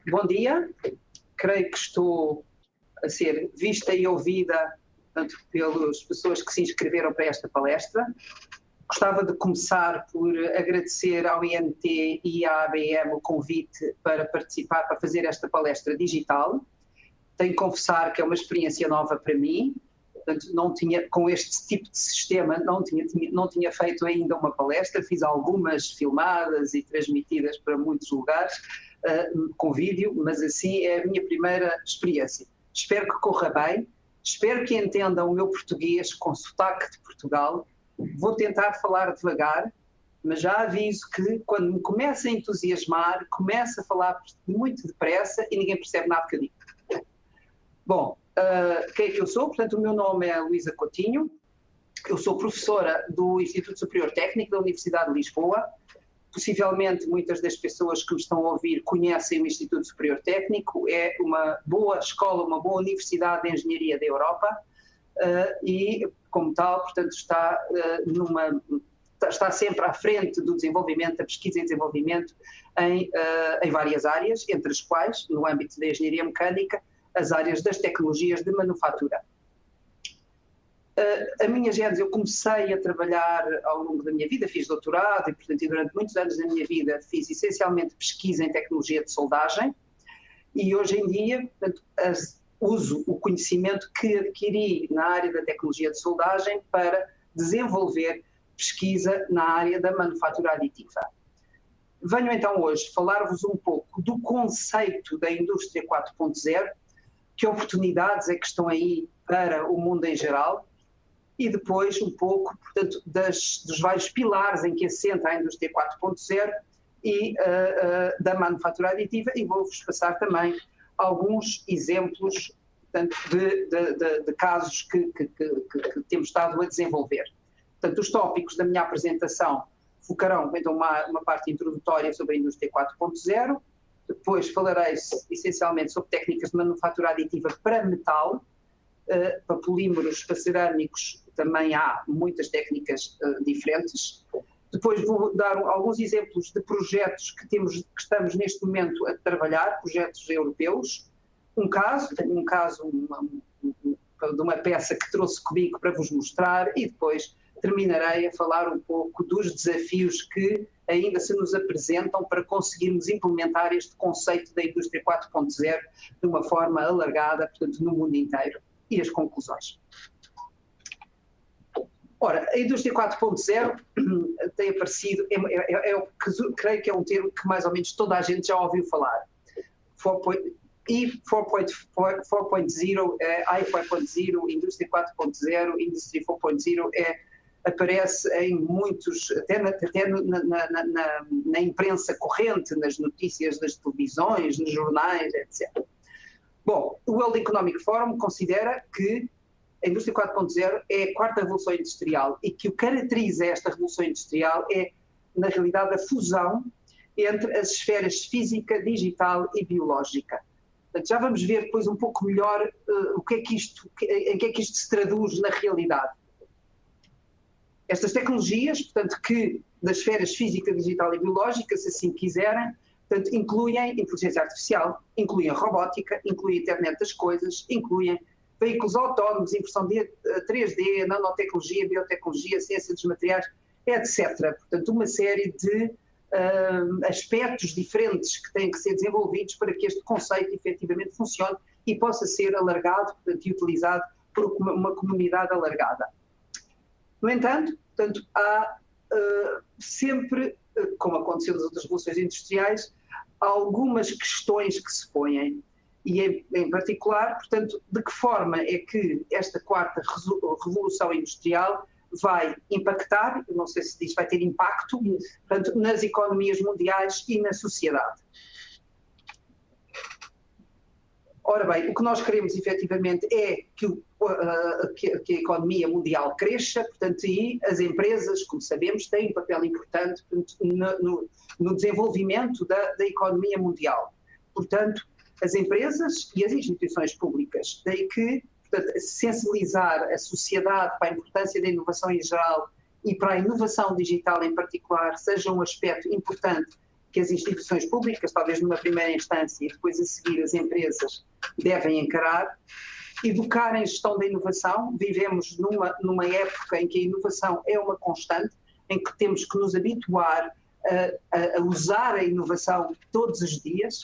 Bom dia, creio que estou a ser vista e ouvida, portanto, pelas pessoas que se inscreveram para esta palestra. Gostava de começar por agradecer ao IMT e à ABM o convite para participar, para fazer esta palestra digital. Tenho que confessar que é uma experiência nova para mim, portanto, não tinha, com este tipo de sistema, não tinha feito ainda uma palestra, fiz algumas filmadas e transmitidas para muitos lugares, com vídeo, mas assim é a minha primeira experiência. Espero que corra bem, espero que entendam o meu português com sotaque de Portugal. Vou tentar falar devagar, mas já aviso que quando me começo a entusiasmar, começo a falar muito depressa e ninguém percebe nada que eu digo. Bom, quem é que eu sou? Portanto, o meu nome é Luísa Coutinho, eu sou professora do Instituto Superior Técnico da Universidade de Lisboa. Possivelmente muitas das pessoas que me estão a ouvir conhecem o Instituto Superior Técnico, é uma boa escola, uma boa universidade de engenharia da Europa e, como tal, portanto, está sempre à frente do desenvolvimento, da pesquisa e desenvolvimento em várias áreas, entre as quais, no âmbito da engenharia mecânica, as áreas das tecnologias de manufatura. A minha gênese, eu comecei a trabalhar ao longo da minha vida, fiz doutorado e, portanto, durante muitos anos da minha vida fiz essencialmente pesquisa em tecnologia de soldagem e hoje em dia, portanto, uso o conhecimento que adquiri na área da tecnologia de soldagem para desenvolver pesquisa na área da manufatura aditiva. Venho então hoje falar-vos um pouco do conceito da indústria 4.0, que oportunidades é que estão aí para o mundo em geral, e depois um pouco, portanto, dos vários pilares em que assenta a indústria 4.0 e da manufatura aditiva, e vou-vos passar também alguns exemplos, portanto, de casos que temos estado a desenvolver. Portanto, os tópicos da minha apresentação focarão então uma parte introdutória sobre a indústria 4.0, depois falarei essencialmente sobre técnicas de manufatura aditiva para metal, para polímeros, para cerâmicos, também há muitas técnicas diferentes. Depois vou dar alguns exemplos de projetos que estamos neste momento a trabalhar, projetos europeus. Tenho um caso de uma peça que trouxe comigo para vos mostrar e depois terminarei a falar um pouco dos desafios que ainda se nos apresentam para conseguirmos implementar este conceito da indústria 4.0 de uma forma alargada, portanto, no mundo inteiro. E as conclusões. Ora, a indústria 4.0 tem aparecido, creio que é um termo que mais ou menos toda a gente já ouviu falar. E 4.0, I 4.0, indústria 4.0, indústria 4.0 aparece em muitos, até na imprensa corrente, nas notícias das televisões, nos jornais, etc. Bom, o World Economic Forum considera que a indústria 4.0 é a quarta revolução industrial e que o que caracteriza esta revolução industrial é, na realidade, a fusão entre as esferas física, digital e biológica. Portanto, já vamos ver depois um pouco melhor em que é que isto se traduz na realidade. Estas tecnologias, portanto, que das esferas física, digital e biológica, se assim quiserem, portanto, incluem inteligência artificial, incluem robótica, incluem a internet das coisas, incluem veículos autónomos, impressão 3D, nanotecnologia, biotecnologia, ciência dos materiais, etc. Portanto, uma série de aspectos diferentes que têm que ser desenvolvidos para que este conceito efetivamente funcione e possa ser alargado, portanto, e utilizado por uma comunidade alargada. No entanto, portanto, há sempre, como aconteceu nas outras revoluções industriais, algumas questões que se põem e, em particular, portanto, de que forma é que esta quarta revolução industrial vai impactar, não sei se diz vai ter impacto, portanto, nas economias mundiais e na sociedade. Ora bem, o que nós queremos efetivamente é que a economia mundial cresça, portanto, e as empresas, como sabemos, têm um papel importante no desenvolvimento da economia mundial. Portanto, as empresas e as instituições públicas têm que, portanto, sensibilizar a sociedade para a importância da inovação em geral e para a inovação digital em particular, seja um aspecto importante que as instituições públicas, talvez numa primeira instância e depois a seguir as empresas, devem encarar. Educar em gestão da inovação. Vivemos numa época em que a inovação é uma constante, em que temos que nos habituar a usar a inovação todos os dias.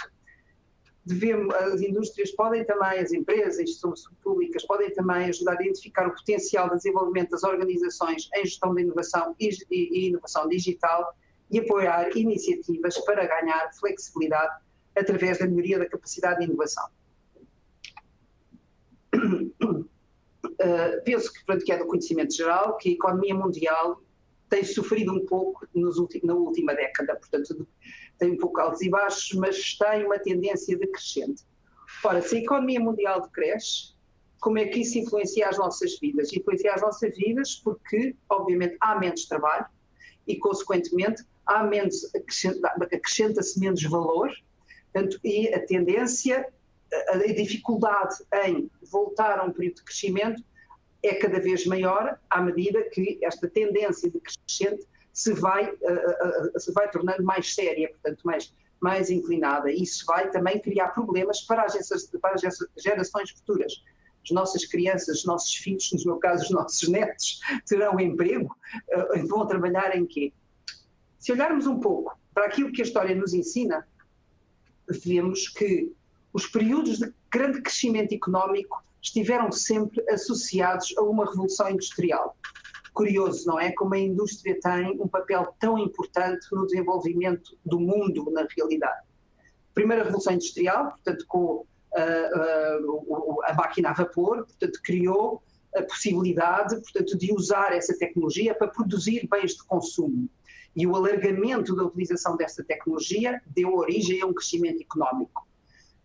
As indústrias podem também, as empresas, as instituições públicas podem também ajudar a identificar o potencial de desenvolvimento das organizações em gestão da inovação e inovação digital e apoiar iniciativas para ganhar flexibilidade através da melhoria da capacidade de inovação. Penso que é do conhecimento geral que a economia mundial tem sofrido um pouco na última década, portanto tem um pouco altos e baixos, mas tem uma tendência decrescente. Ora, se a economia mundial decresce, como é que isso influencia as nossas vidas? Influencia as nossas vidas porque, obviamente, há menos trabalho e, consequentemente, acrescenta-se menos valor, portanto, e a tendência, a dificuldade em voltar a um período de crescimento é cada vez maior à medida que esta tendência decrescente se vai tornando mais séria, portanto mais inclinada. E isso vai também criar problemas para as gerações futuras. As nossas crianças, os nossos filhos, no meu caso os nossos netos, terão emprego, vão trabalhar em quê? Se olharmos um pouco para aquilo que a história nos ensina, vemos que os períodos de grande crescimento económico estiveram sempre associados a uma revolução industrial. Curioso, não é? Como a indústria tem um papel tão importante no desenvolvimento do mundo, na realidade. Primeira revolução industrial, portanto, com a máquina a vapor, portanto, criou a possibilidade, portanto, de usar essa tecnologia para produzir bens de consumo. E o alargamento da utilização dessa tecnologia deu origem a um crescimento económico.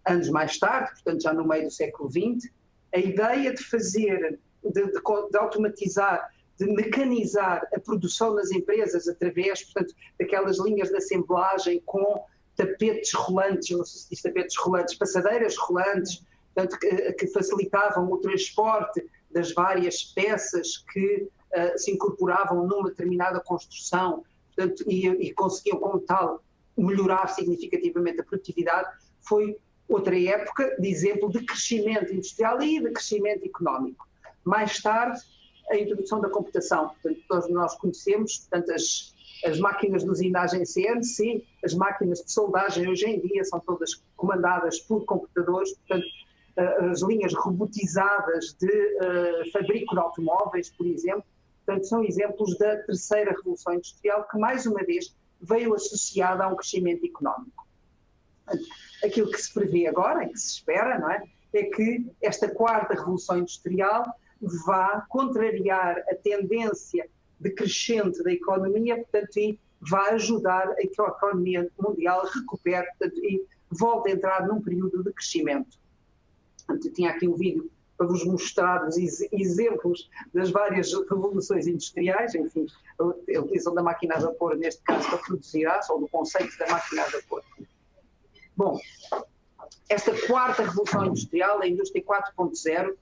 Anos mais tarde, portanto, já no meio do século XX, a ideia de fazer, de automatizar, de mecanizar a produção das empresas através, portanto, daquelas linhas de assemblagem com tapetes rolantes, não sei se diz tapetes rolantes, passadeiras rolantes, portanto, que facilitavam o transporte das várias peças que se incorporavam numa determinada construção, portanto, e conseguiam, como tal, melhorar significativamente a produtividade, foi outra época de exemplo de crescimento industrial e de crescimento económico. Mais tarde, a introdução da computação. Portanto, todos nós conhecemos, portanto, as máquinas de usinagem CNC, as máquinas de soldagem hoje em dia são todas comandadas por computadores, portanto, as linhas robotizadas de fabrico de automóveis, por exemplo, portanto, são exemplos da terceira revolução industrial que, mais uma vez, veio associada a um crescimento económico. Aquilo que se prevê agora, que se espera, não é que esta quarta revolução industrial vá contrariar a tendência decrescente da economia, portanto, e vai ajudar a que a economia mundial recupere, portanto, e volte a entrar num período de crescimento. Portanto, eu tinha aqui um vídeo para vos mostrar os exemplos das várias revoluções industriais, enfim, a utilização da máquina a vapor, neste caso, para produzir aço, ou do conceito da máquina a vapor. Bom, esta quarta revolução industrial, a indústria 4.0,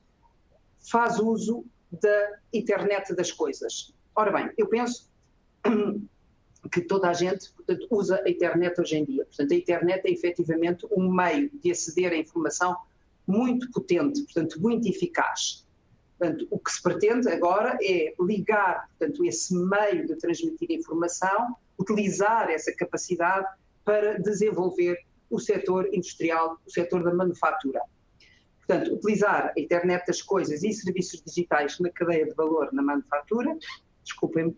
faz uso da internet das coisas. Ora bem, eu penso que toda a gente, portanto, usa a internet hoje em dia. Portanto, a internet é efetivamente um meio de aceder à informação muito potente, portanto, muito eficaz. Portanto, o que se pretende agora é ligar, portanto, esse meio de transmitir informação, utilizar essa capacidade para desenvolver o setor industrial, o setor da manufatura. Portanto, utilizar a internet das coisas e serviços digitais na cadeia de valor na manufatura, desculpem-me,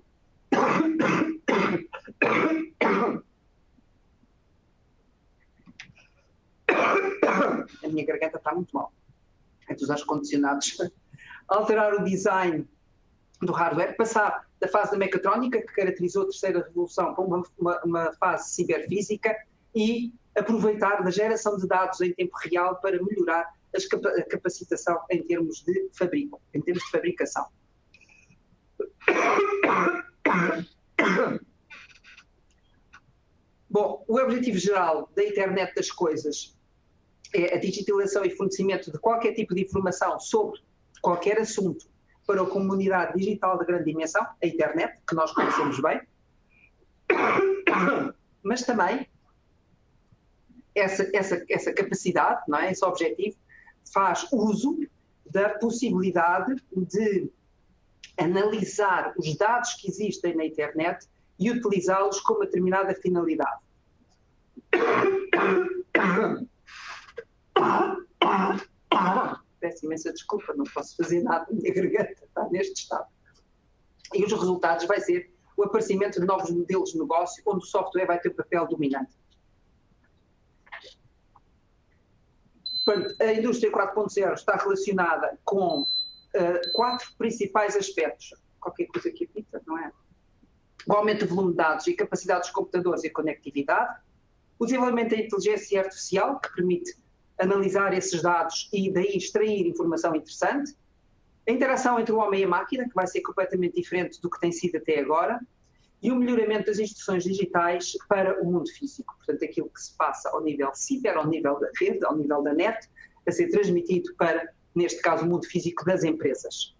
a minha garganta está muito mal, entre os ar-condicionados, alterar o design do hardware, passar da fase da mecatrónica, que caracterizou a terceira revolução, para uma fase ciberfísica, e aproveitar da geração de dados em tempo real para melhorar a capacitação em termos de fabricação. Bom, o objetivo geral da internet das coisas é a digitalização e fornecimento de qualquer tipo de informação sobre qualquer assunto para a comunidade digital de grande dimensão, a internet, que nós conhecemos bem, mas também essa capacidade, não é? Esse objetivo, faz uso da possibilidade de analisar os dados que existem na internet e utilizá-los com uma determinada finalidade. Peço imensa desculpa, não posso fazer nada, a minha garganta está neste estado. E os resultados vai ser o aparecimento de novos modelos de negócio, onde o software vai ter um papel dominante. Portanto, a indústria 4.0 está relacionada com 4 principais aspectos. Qualquer coisa que apita, não é? O aumento do volume de dados e capacidade dos computadores e a conectividade, o desenvolvimento da inteligência artificial, que permite analisar esses dados e daí extrair informação interessante, a interação entre o homem e a máquina, que vai ser completamente diferente do que tem sido até agora, e o melhoramento das instituições digitais para o mundo físico. Portanto, aquilo que se passa ao nível ciber, ao nível da rede, ao nível da net, a ser transmitido para, neste caso, o mundo físico das empresas.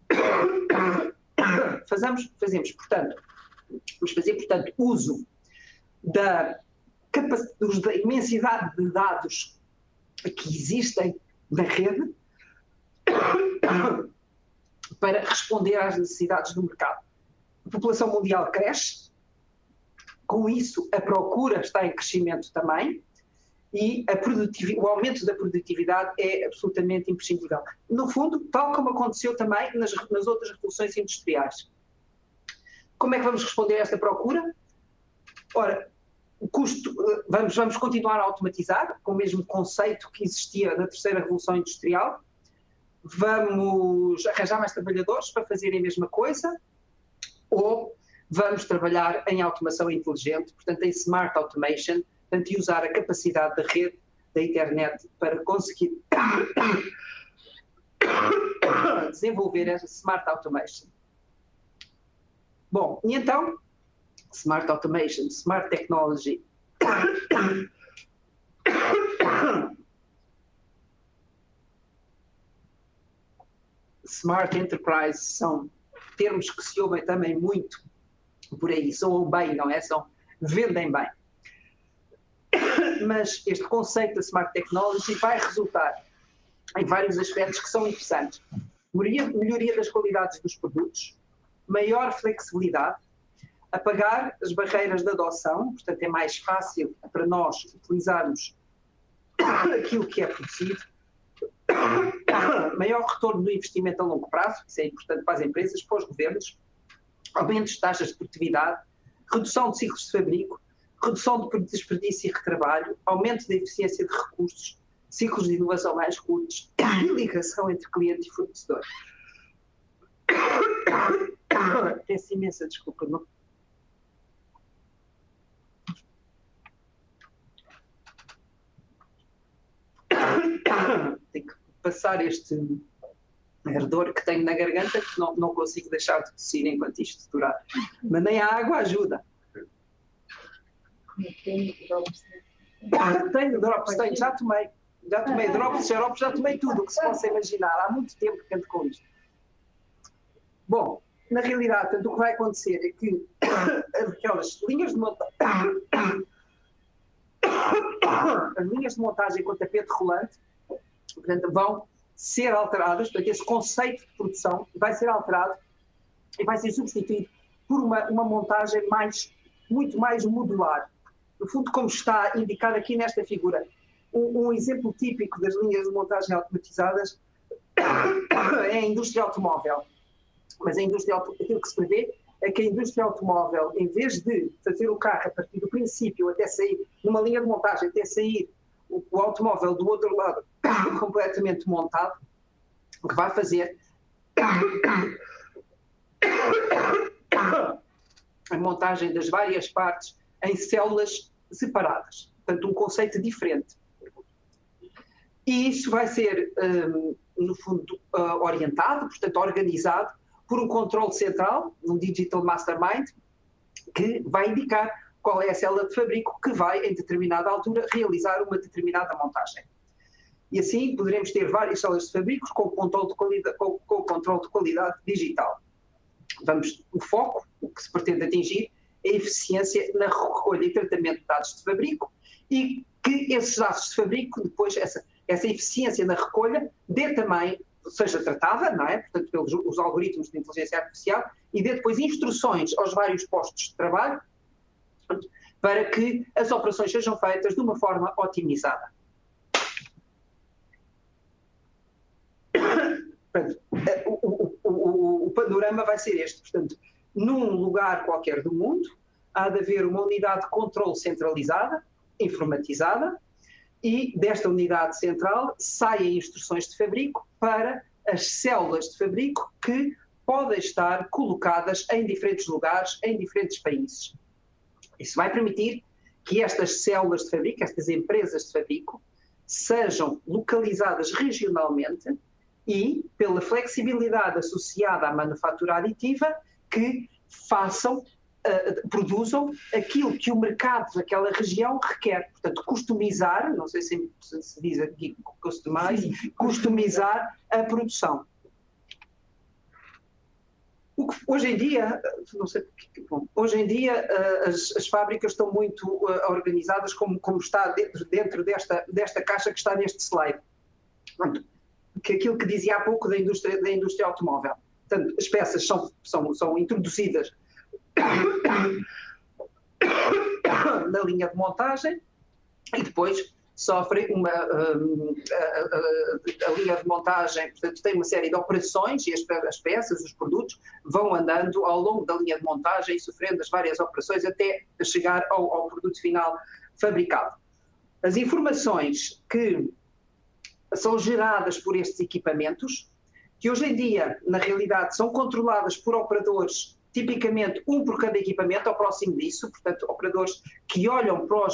Portanto, vamos fazer, portanto, uso da imensidade de dados que existem na rede para responder às necessidades do mercado. A população mundial cresce, com isso a procura está em crescimento também e o aumento da produtividade é absolutamente imprescindível. No fundo, tal como aconteceu também nas outras revoluções industriais. Como é que vamos responder a esta procura? Ora, o custo, vamos continuar a automatizar, com o mesmo conceito que existia na terceira revolução industrial. Vamos arranjar mais trabalhadores para fazerem a mesma coisa, ou vamos trabalhar em automação inteligente, portanto em smart automation, portanto, e usar a capacidade da rede, da internet, para conseguir desenvolver essa smart automation. Bom, e então, smart automation, smart technology, smart enterprise são termos que se ouvem também muito por aí, soam bem, não é? Vendem bem. Mas este conceito da smart technology vai resultar em vários aspectos que são interessantes. Melhoria das qualidades dos produtos, maior flexibilidade, apagar as barreiras de adoção, portanto é mais fácil para nós utilizarmos aquilo que é produzido, maior retorno do investimento a longo prazo, isso é importante para as empresas, para os governos, aumento de taxas de produtividade, redução de ciclos de fabrico, redução de desperdício e retrabalho, aumento da eficiência de recursos, ciclos de inovação mais curtos e ligação entre cliente e fornecedor. Peço imensa desculpa, não? Tenho que passar este ardor que tenho na garganta, que não consigo deixar de tossir enquanto isto durar. Mas nem a água ajuda. Tenho drops, já tomei drops, xaropes, já tomei tudo o que se possa imaginar. Há muito tempo que ando com isto. Bom, na realidade, o que vai acontecer é que aquelas linhas de montagem, as linhas de montagem com tapete rolante, portanto, vão ser alteradas, portanto, esse conceito de produção vai ser alterado e vai ser substituído por uma montagem muito mais modular. No fundo, como está indicado aqui nesta figura, um exemplo típico das linhas de montagem automatizadas é a indústria automóvel. Mas aquilo que se prevê é que a indústria automóvel, em vez de fazer o carro a partir do princípio até sair, numa linha de montagem, até sair o automóvel do outro lado completamente montado, o que vai fazer a montagem das várias partes em células separadas. Portanto, um conceito diferente. E isso vai ser, no fundo, orientado, portanto, organizado por um controle central, um Digital Mastermind, que vai indicar qual é a célula de fabrico que vai, em determinada altura, realizar uma determinada montagem. E assim poderemos ter várias células de fabricos com o controle de qualidade digital. O foco, o que se pretende atingir, a eficiência na recolha e tratamento de dados de fabrico e que esses dados de fabrico, depois essa eficiência na recolha, dê também, seja tratada, não é? Portanto, pelos os algoritmos de inteligência artificial e dê depois instruções aos vários postos de trabalho para que as operações sejam feitas de uma forma otimizada. Portanto, o panorama vai ser este. Portanto, num lugar qualquer do mundo, há de haver uma unidade de controle centralizada, informatizada, e desta unidade central saem instruções de fabrico para as células de fabrico que podem estar colocadas em diferentes lugares, em diferentes países. Isso vai permitir que estas células de fabrico, estas empresas de fabrico, sejam localizadas regionalmente e, pela flexibilidade associada à manufatura aditiva, que produzam aquilo que o mercado daquela região requer. Portanto, customizar, não sei se diz aqui customizar a produção. Hoje em dia, não sei porque, bom, hoje em dia as fábricas estão muito organizadas como está dentro desta caixa que está neste slide. Portanto, que aquilo que dizia há pouco da indústria automóvel. Portanto, as peças são introduzidas na linha de montagem e depois sofrem a linha de montagem, portanto, tem uma série de operações e as peças, os produtos, vão andando ao longo da linha de montagem e sofrendo as várias operações até chegar ao produto final fabricado. As informações que são geradas por estes equipamentos, que hoje em dia, na realidade, são controladas por operadores, tipicamente um por cada equipamento, ou próximo disso, portanto, operadores que olham para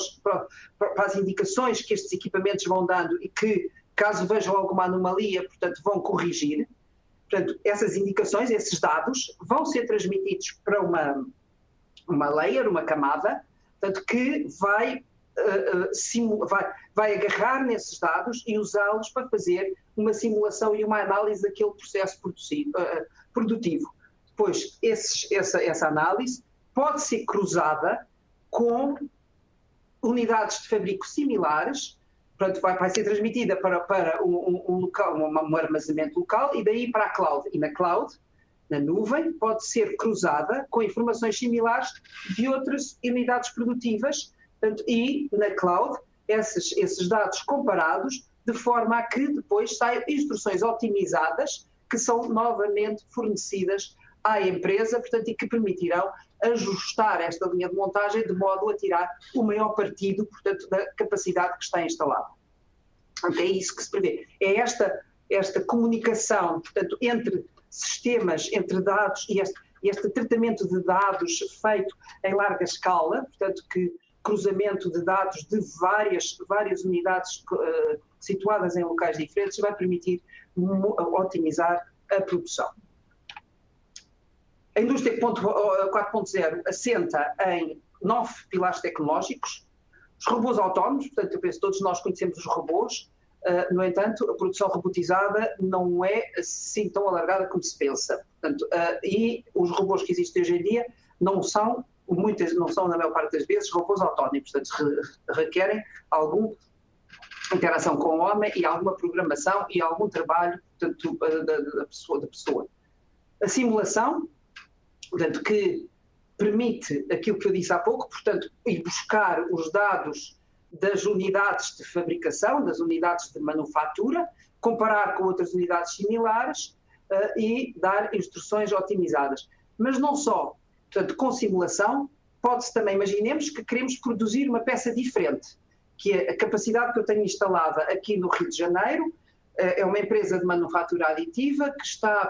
as indicações que estes equipamentos vão dando e que, caso vejam alguma anomalia, portanto, vão corrigir. Portanto, essas indicações, esses dados, vão ser transmitidos para uma layer, uma camada, portanto, que vai agarrar nesses dados e usá-los para fazer uma simulação e uma análise daquele processo produtivo. Depois, essa análise pode ser cruzada com unidades de fabrico similares, portanto, vai ser transmitida para um armazenamento local e daí para a cloud. E na cloud, na nuvem, pode ser cruzada com informações similares de outras unidades produtivas, portanto, e na cloud, esses dados comparados, de forma a que depois saiam instruções otimizadas que são novamente fornecidas à empresa, portanto, e que permitirão ajustar esta linha de montagem de modo a tirar o maior partido, portanto, da capacidade que está instalada. Portanto, é isso que se prevê. É esta comunicação, portanto, entre sistemas, entre dados e este tratamento de dados feito em larga escala, portanto, que cruzamento de dados de várias unidades situadas em locais diferentes vai permitir otimizar a produção. A indústria 4.0 assenta em 9 pilares tecnológicos. Os robôs autónomos, portanto, eu penso que todos nós conhecemos os robôs, no entanto, a produção robotizada não é assim tão alargada como se pensa. Portanto, e os robôs que existem hoje em dia não são, na maior parte das vezes, robôs autónomos, portanto, requerem alguma interação com o homem e alguma programação e algum trabalho, portanto, da pessoa. A simulação, portanto, que permite aquilo que eu disse há pouco, portanto, ir buscar os dados das unidades de fabricação, das unidades de manufatura, comparar com outras unidades similares e dar instruções otimizadas. Mas não só, portanto, com simulação, pode-se também, imaginemos que queremos produzir uma peça diferente, que é a capacidade que eu tenho instalada aqui no Rio de Janeiro, é uma empresa de manufatura aditiva que está a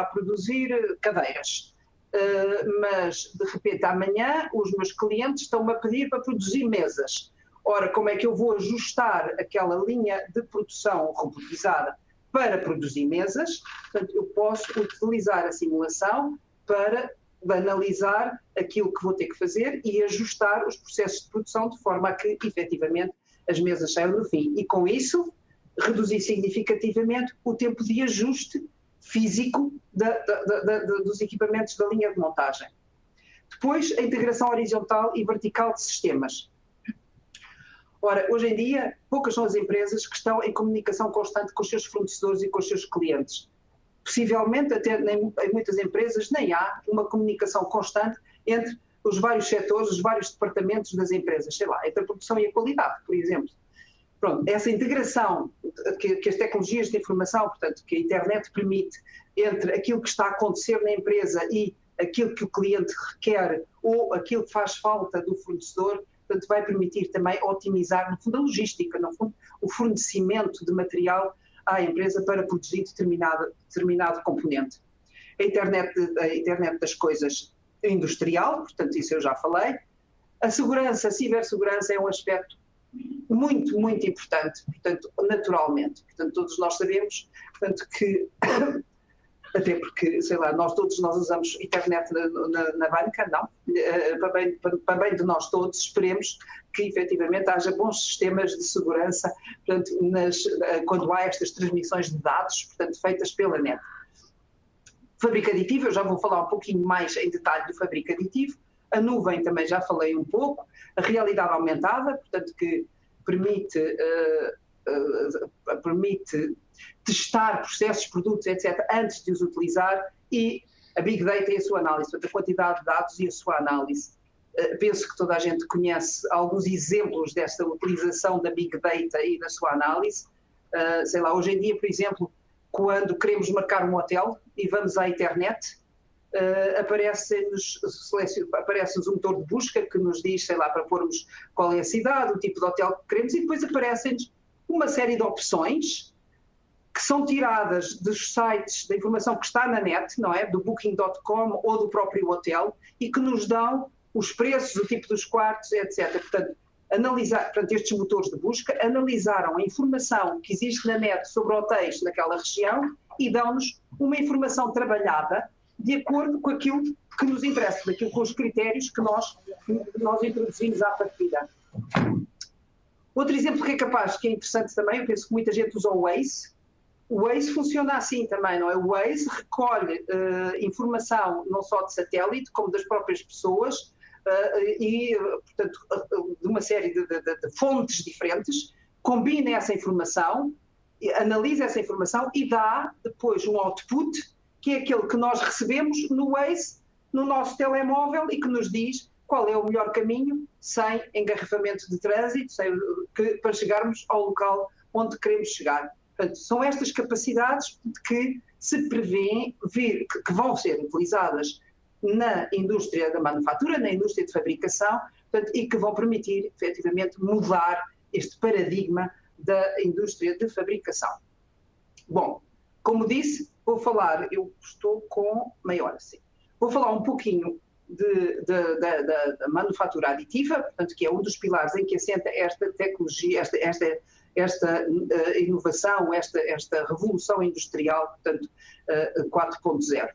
produzir cadeiras. Mas, de repente, amanhã, os meus clientes estão-me a pedir para produzir mesas. Ora, como é que eu vou ajustar aquela linha de produção robotizada para produzir mesas? Portanto, eu posso utilizar a simulação para analisar aquilo que vou ter que fazer e ajustar os processos de produção de forma a que, efetivamente, as mesas saiam no fim. E, com isso, reduzir significativamente o tempo de ajuste físico dos equipamentos da linha de montagem. Depois, a integração horizontal e vertical de sistemas. Ora, hoje em dia, poucas são as empresas que estão em comunicação constante com os seus fornecedores e com os seus clientes. Possivelmente, até em muitas empresas, nem há uma comunicação constante entre os vários setores, os vários departamentos das empresas, sei lá, entre a produção e a qualidade, por exemplo. Pronto, essa integração que as tecnologias de informação, portanto, que a internet permite entre aquilo que está a acontecer na empresa e aquilo que o cliente requer ou aquilo que faz falta do fornecedor, portanto, vai permitir também otimizar, no fundo, a logística, no fundo, o fornecimento de material à empresa para produzir determinado componente. A internet das coisas industrial, portanto, isso eu já falei. A segurança, a cibersegurança é um aspecto muito, muito importante, portanto, naturalmente. Portanto, todos nós sabemos, portanto, que, até porque, sei lá, todos nós usamos internet na banca, não? Para bem de nós todos, esperemos que, efetivamente, haja bons sistemas de segurança, portanto, quando há estas transmissões de dados, portanto, feitas pela net. Fábrica aditiva, eu já vou falar um pouquinho mais em detalhe do fábrica aditivo. A nuvem também já falei um pouco. A realidade aumentada, portanto, que permite testar processos, produtos, etc., antes de os utilizar, e a Big Data e a sua análise, portanto, a quantidade de dados e a sua análise. Penso que toda a gente conhece alguns exemplos desta utilização da Big Data e da sua análise. Sei lá, hoje em dia, por exemplo, quando queremos marcar um hotel e vamos à internet, aparece-nos um motor de busca que nos diz, sei lá, para pormos qual é a cidade, o tipo de hotel que queremos, e depois aparecem-nos uma série de opções que são tiradas dos sites da informação que está na net, não é? Do Booking.com ou do próprio hotel, e que nos dão os preços, o tipo dos quartos, etc. Portanto, estes motores de busca analisaram a informação que existe na net sobre hotéis naquela região e dão-nos uma informação trabalhada de acordo com aquilo que nos interessa, com os critérios que nós introduzimos à partida. Outro exemplo que é interessante também, eu penso que muita gente usa o Waze. O Waze funciona assim também, não é? O Waze recolhe informação não só de satélite, como das próprias pessoas, e, portanto, de uma série de fontes diferentes, combina essa informação, analisa essa informação e dá depois um output, que é aquele que nós recebemos no Waze, no nosso telemóvel, e que nos diz qual é o melhor caminho, sem engarrafamento de trânsito, para chegarmos ao local onde queremos chegar. Portanto, são estas capacidades que se prevêem que vão ser utilizadas na indústria da manufatura, na indústria de fabricação, portanto, e que vão permitir, efetivamente, mudar este paradigma da indústria de fabricação. Bom, como disse, eu estou com meia hora, sim. Vou falar um pouquinho da manufatura aditiva, portanto, que é um dos pilares em que assenta esta tecnologia, esta inovação, esta revolução industrial, portanto, 4.0.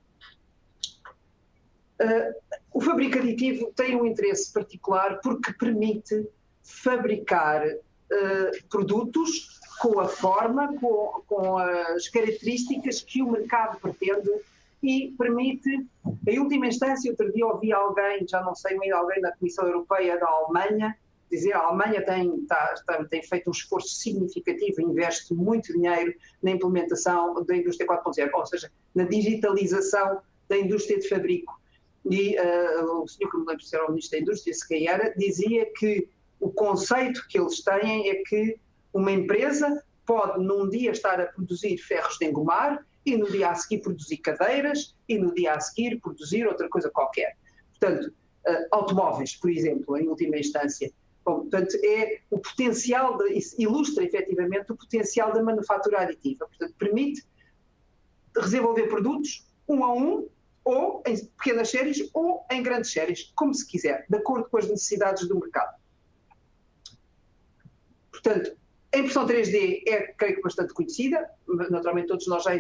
O fábrica aditivo tem um interesse particular porque permite fabricar produtos com a forma, com as características que o mercado pretende e permite, em última instância, outro dia ouvi alguém, já não sei, alguém da Comissão Europeia da Alemanha, dizer que a Alemanha tem feito um esforço significativo, investe muito dinheiro na implementação da indústria 4.0, ou seja, na digitalização da indústria de fabrico. E o senhor, que me lembro se era o Ministro da Indústria, se calhar, dizia que o conceito que eles têm é que uma empresa pode num dia estar a produzir ferros de engomar e no dia a seguir produzir cadeiras e no dia a seguir produzir outra coisa qualquer. Portanto, automóveis, por exemplo, em última instância. Bom, portanto, o potencial, ilustra efetivamente o potencial da manufatura aditiva. Portanto, permite desenvolver produtos um a um, ou em pequenas séries, ou em grandes séries, como se quiser, de acordo com as necessidades do mercado. Portanto, a impressão 3D é, creio que, bastante conhecida. Naturalmente, todos nós já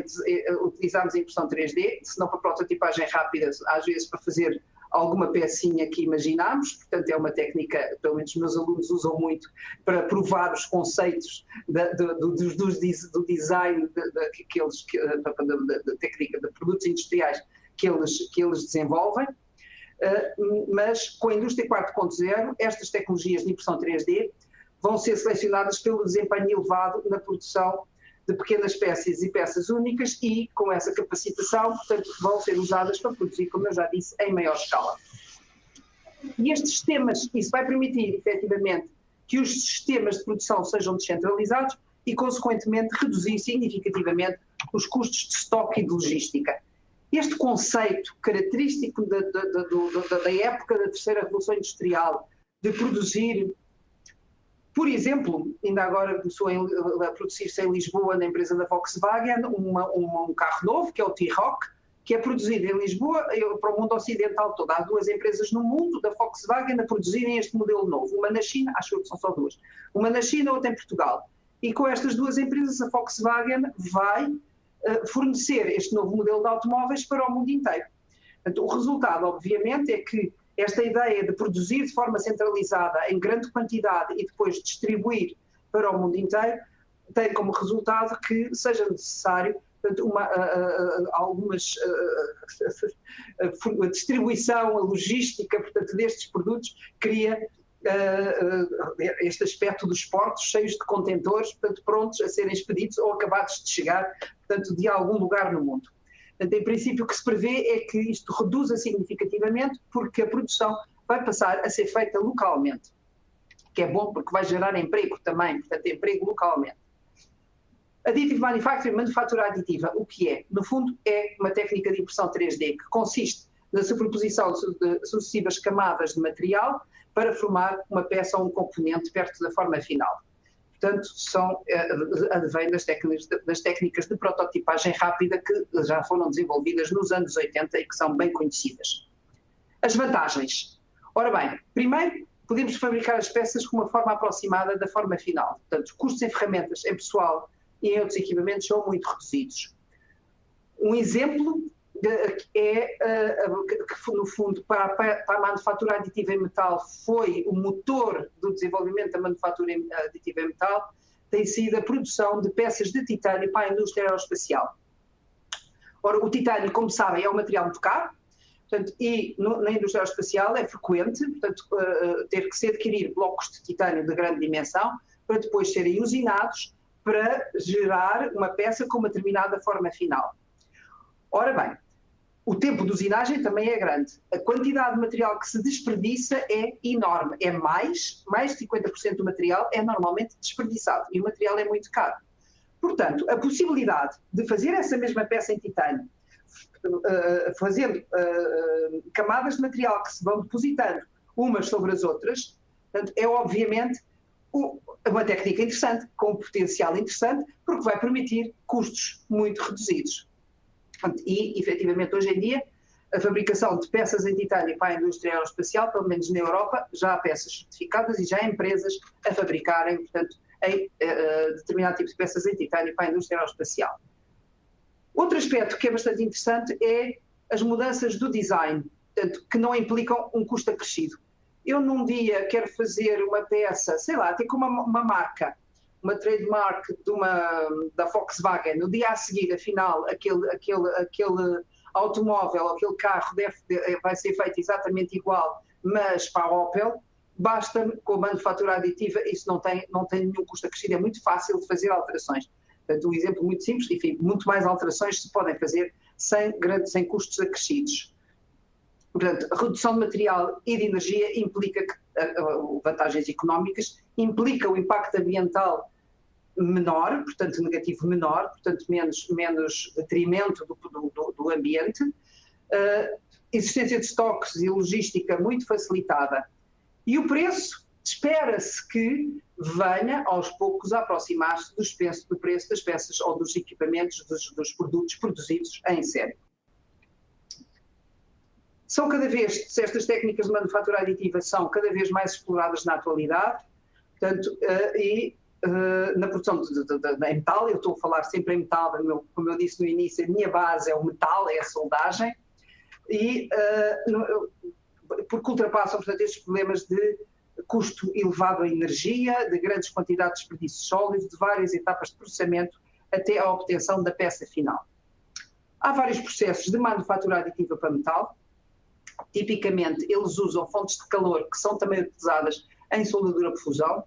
utilizamos a impressão 3D, se não para prototipagem rápida, às vezes para fazer alguma pecinha que imaginamos. Portanto, é uma técnica, pelo menos os meus alunos usam muito, para provar os conceitos do design da técnica de produtos industriais que eles desenvolvem. mas com a indústria 4.0, estas tecnologias de impressão 3D vão ser selecionadas pelo desempenho elevado na produção de pequenas peças e peças únicas e, com essa capacitação, portanto, vão ser usadas para produzir, como eu já disse, em maior escala. E estes sistemas, isso vai permitir, efetivamente, que os sistemas de produção sejam descentralizados e, consequentemente, reduzir significativamente os custos de estoque e de logística. Este conceito característico da época da terceira revolução industrial, de produzir, por exemplo, ainda agora começou a produzir-se em Lisboa, na empresa da Volkswagen, um carro novo, que é o T-Roc, que é produzido em Lisboa para o mundo ocidental todo. Há duas empresas no mundo da Volkswagen a produzirem este modelo novo. Uma na China, acho que são só duas. Uma na China, outra em Portugal. E com estas duas empresas, a Volkswagen vai fornecer este novo modelo de automóveis para o mundo inteiro. Portanto, o resultado, obviamente, é que esta ideia de produzir de forma centralizada em grande quantidade e depois distribuir para o mundo inteiro tem como resultado que seja necessário, portanto, a distribuição, a logística, portanto, destes produtos cria este aspecto dos portos cheios de contentores, portanto, prontos a serem expedidos ou acabados de chegar, portanto, de algum lugar no mundo. Portanto, em princípio, o que se prevê é que isto reduza significativamente, porque a produção vai passar a ser feita localmente, que é bom porque vai gerar emprego também, portanto, emprego localmente. Additive Manufacturing, manufatura aditiva, o que é? No fundo, é uma técnica de impressão 3D que consiste na superposição de sucessivas camadas de material para formar uma peça ou um componente perto da forma final. Portanto, advém das técnicas de prototipagem rápida que já foram desenvolvidas nos anos 80 e que são bem conhecidas. As vantagens. Ora bem, primeiro, podemos fabricar as peças com uma forma aproximada da forma final. Portanto, custos em ferramentas, em pessoal e em outros equipamentos são muito reduzidos. Um exemplo é que, no fundo, para a manufatura aditiva em metal foi o motor do desenvolvimento da manufatura aditiva em metal, tem sido a produção de peças de titânio para a indústria aeroespacial. Ora, o titânio, como sabem, é um material muito caro, portanto, e na indústria aeroespacial é frequente, portanto, ter que se adquirir blocos de titânio de grande dimensão para depois serem usinados para gerar uma peça com uma determinada forma final. Ora bem, o tempo de usinagem também é grande. A quantidade de material que se desperdiça é enorme. É mais de 50% do material é normalmente desperdiçado e o material é muito caro. Portanto, a possibilidade de fazer essa mesma peça em titânio, fazendo camadas de material que se vão depositando umas sobre as outras, portanto, é obviamente uma técnica interessante, com um potencial interessante, porque vai permitir custos muito reduzidos. E, efetivamente, hoje em dia, a fabricação de peças em titânio para a indústria aeroespacial, pelo menos na Europa, já há peças certificadas e já há empresas a fabricarem, portanto, determinado tipo de peças em titânio para a indústria aeroespacial. Outro aspecto que é bastante interessante é as mudanças do design, portanto, que não implicam um custo acrescido. Eu num dia quero fazer uma peça, sei lá, tem como uma marca, uma trademark da Volkswagen, no dia a seguir, afinal, aquele automóvel, aquele carro vai ser feito exatamente igual, mas para a Opel, basta-me com a manufatura aditiva, isso não tem nenhum custo acrescido, é muito fácil de fazer alterações. Portanto, um exemplo muito simples, enfim, muito mais alterações se podem fazer sem custos acrescidos. Portanto, a redução de material e de energia implica vantagens económicas, implica o impacto ambiental menor, portanto negativo menor, portanto menos detrimento do ambiente, existência de estoques e logística muito facilitada. E o preço, espera-se que venha aos poucos a aproximar-se do preço das peças ou dos equipamentos, dos produtos produzidos em série. Estas técnicas de manufatura aditiva são cada vez mais exploradas na atualidade, portanto, na produção em metal, eu estou a falar sempre em metal, como eu disse no início, a minha base é o metal, é a soldagem, porque ultrapassam, portanto, estes problemas de custo elevado em energia, de grandes quantidades de desperdícios sólidos, de várias etapas de processamento até à obtenção da peça final. Há vários processos de manufatura aditiva para metal, Tipicamente, eles usam fontes de calor que são também utilizadas em soldadura por fusão,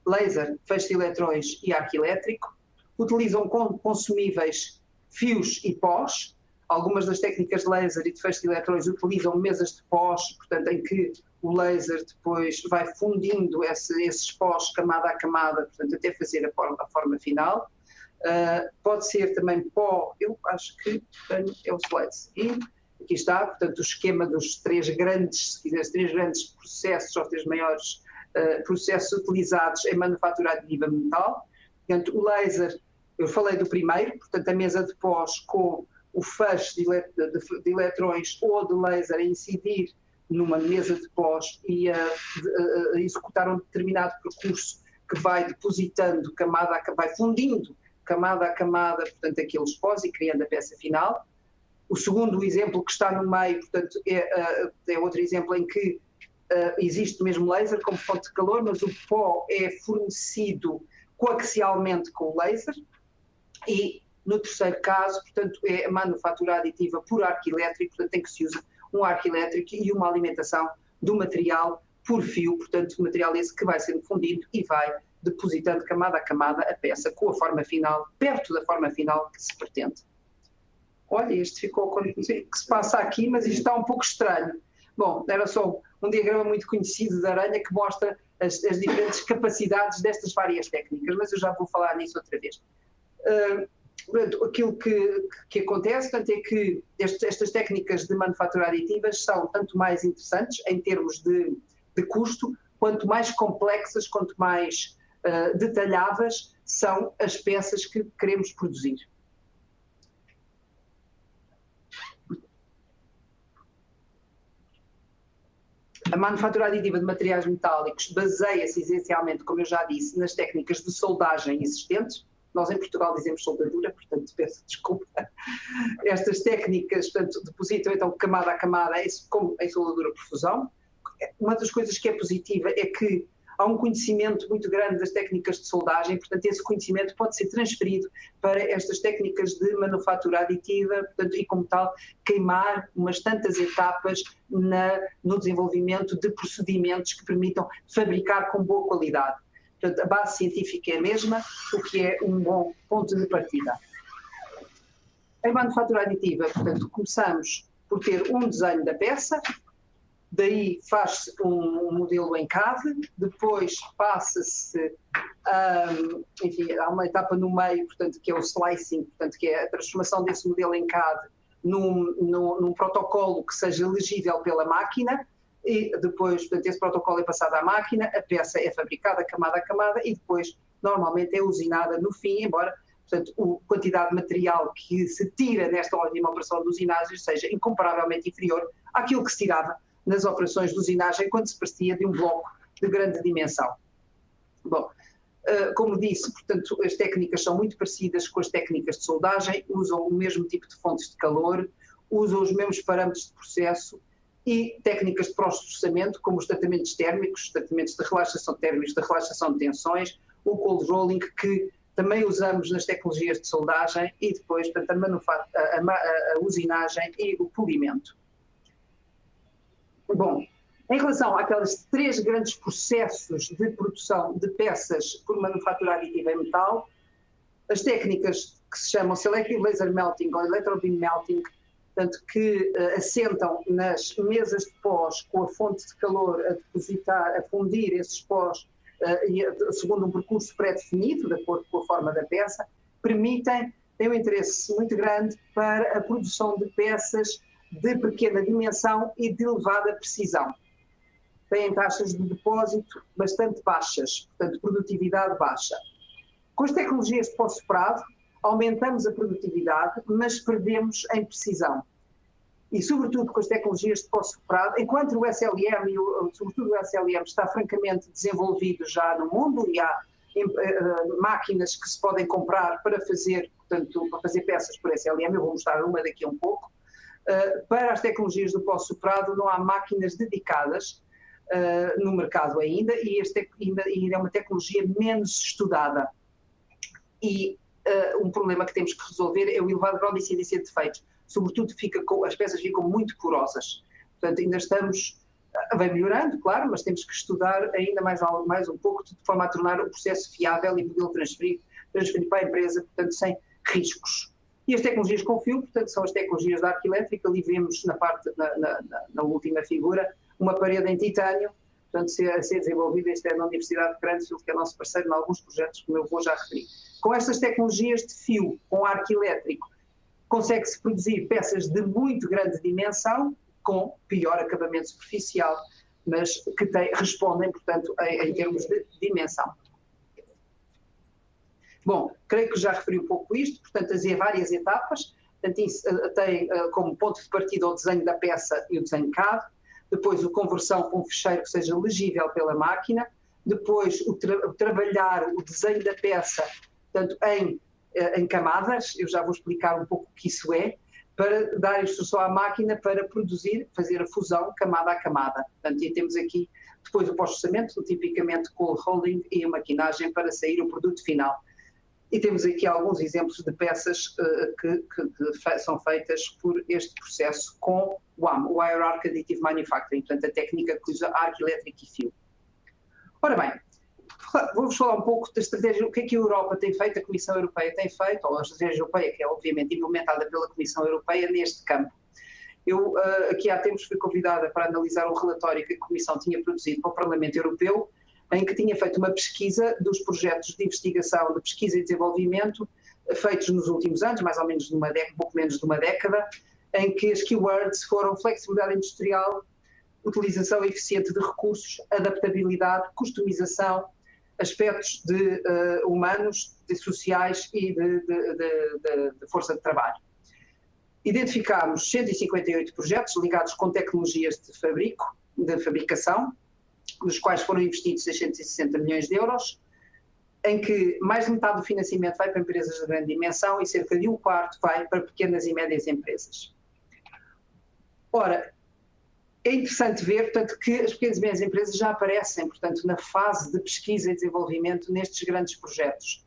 laser, feixe de eletrões e arco elétrico. Utilizam consumíveis, fios e pós. Algumas das técnicas de laser e de feixe de eletrões utilizam mesas de pós, portanto, em que o laser depois vai fundindo esses pós camada a camada, portanto, até fazer a forma final. Pode ser também pó, eu acho que é o slide seguinte. Aqui está, portanto, o esquema dos três grandes, se quiseres, três grandes processos, ou três maiores processos utilizados em manufatura aditiva metal. Portanto, o laser, eu falei do primeiro, portanto, a mesa de pós com o feixe de eletrões ou de laser a incidir numa mesa de pós e a executar um determinado percurso que vai depositando camada a camada, vai fundindo camada a camada, portanto, aqueles pós e criando a peça final. O segundo exemplo que está no meio, portanto, é outro exemplo em que existe mesmo laser como fonte de calor, mas o pó é fornecido coaxialmente com o laser. E no terceiro caso, portanto, é a manufatura aditiva por arco elétrico, portanto, em que se usa um arco elétrico e uma alimentação do material por fio, portanto, o material esse que vai sendo fundido e vai depositando camada a camada a peça com a forma final, perto da forma final que se pretende. Olha, este ficou, não sei o que se passa aqui, mas isto está um pouco estranho. Bom, era só um diagrama muito conhecido da aranha que mostra as diferentes capacidades destas várias técnicas, mas eu já vou falar nisso outra vez. Aquilo que acontece, portanto, é que estas técnicas de manufatura aditivas são tanto mais interessantes em termos de custo, quanto mais complexas, quanto mais detalhadas são as peças que queremos produzir. A manufatura aditiva de materiais metálicos baseia-se essencialmente, como eu já disse, nas técnicas de soldagem existentes. Nós em Portugal dizemos soldadura, portanto peço desculpa. Estas técnicas, portanto, depositam então camada a camada como em soldadura por fusão. Uma das coisas que é positiva é que há um conhecimento muito grande das técnicas de soldagem, portanto esse conhecimento pode ser transferido para estas técnicas de manufatura aditiva, portanto, e como tal queimar umas tantas etapas no desenvolvimento de procedimentos que permitam fabricar com boa qualidade. Portanto, a base científica é a mesma, o que é um bom ponto de partida. Em manufatura aditiva, portanto, começamos por ter um desenho da peça, daí faz-se um modelo em CAD, depois passa-se, enfim, há uma etapa no meio, portanto, que é o slicing, portanto, que é a transformação desse modelo em CAD num protocolo que seja legível pela máquina, e depois, portanto, esse protocolo é passado à máquina, a peça é fabricada camada a camada e depois, normalmente, é usinada no fim, embora, portanto, a quantidade de material que se tira nesta última operação de usinagem seja incomparavelmente inferior àquilo que se tirava nas operações de usinagem quando se partia de um bloco de grande dimensão. Bom, como disse, portanto, as técnicas são muito parecidas com as técnicas de soldagem, usam o mesmo tipo de fontes de calor, usam os mesmos parâmetros de processo e técnicas de processamento, como os tratamentos térmicos, os tratamentos de relaxação térmicos, de relaxação de tensões, o cold rolling, que também usamos nas tecnologias de soldagem, e depois, portanto, a usinagem e o polimento. Bom, em relação àqueles três grandes processos de produção de peças por manufatura aditiva em metal, as técnicas que se chamam Selective Laser Melting ou Electrobeam Melting, portanto, que assentam nas mesas de pós com a fonte de calor a depositar, a fundir esses pós segundo um percurso pré-definido, de acordo com a forma da peça, têm um interesse muito grande para a produção de peças de pequena dimensão e de elevada precisão. Têm taxas de depósito bastante baixas, portanto, produtividade baixa. Com as tecnologias de pós-soprado, aumentamos a produtividade, mas perdemos em precisão. E, sobretudo, com as tecnologias de pós-soprado, enquanto o SLM, sobretudo o SLM, está francamente desenvolvido já no mundo e há máquinas que se podem comprar para fazer, portanto, para fazer peças por SLM, eu vou mostrar uma daqui a um pouco. Para as tecnologias do pós-soprado não há máquinas dedicadas no mercado ainda e ainda é uma tecnologia menos estudada. E um problema que temos que resolver é o elevado grau de incidência de defeitos. Sobretudo as peças ficam muito porosas. portanto ainda estamos, vem melhorando, claro, mas temos que estudar ainda mais um pouco de forma a tornar o processo fiável e poder transferir para a empresa, portanto sem riscos. E as tecnologias com fio, portanto, são as tecnologias da arco elétrica. Ali vemos na última figura uma parede em titânio, portanto, a ser desenvolvida. Esta é na Universidade de Cranfield, que é nosso parceiro em alguns projetos, como eu vou já referir. Com estas tecnologias de fio, com arco elétrico, consegue-se produzir peças de muito grande dimensão, com pior acabamento superficial, mas que respondem, portanto, em termos de dimensão. Bom, creio que já referi um pouco isto, portanto, as várias etapas, portanto, tem como ponto de partida o desenho da peça e o desenho CAD, depois a conversão para um ficheiro que seja legível pela máquina, depois trabalhar o desenho da peça, portanto, em camadas, eu já vou explicar um pouco o que isso é, para dar instrução à máquina para produzir, fazer a fusão camada a camada. Portanto, e temos aqui depois o processamento, tipicamente cold rolling e a maquinagem para sair o produto final. E temos aqui alguns exemplos de peças que são feitas por este processo com WAM, Wire Arc Additive Manufacturing, portanto a técnica que usa arco elétrico e fio. Ora bem, vou-vos falar um pouco da estratégia, o que é que a Europa tem feito, a Comissão Europeia tem feito, ou a estratégia europeia, que é obviamente implementada pela Comissão Europeia neste campo. Eu aqui há tempos fui convidada para analisar um relatório que a Comissão tinha produzido para o Parlamento Europeu, em que tinha feito uma pesquisa dos projetos de investigação, de pesquisa e desenvolvimento feitos nos últimos anos, mais ou menos pouco menos de uma década, em que as keywords foram flexibilidade industrial, utilização eficiente de recursos, adaptabilidade, customização, aspectos humanos, sociais e de força de trabalho. Identificámos 158 projetos ligados com tecnologias de fabricação, dos quais foram investidos 660 milhões de euros, em que mais de metade do financiamento vai para empresas de grande dimensão e cerca de um quarto vai para pequenas e médias empresas. Ora, é interessante ver, portanto, que as pequenas e médias empresas já aparecem, portanto, na fase de pesquisa e desenvolvimento nestes grandes projetos.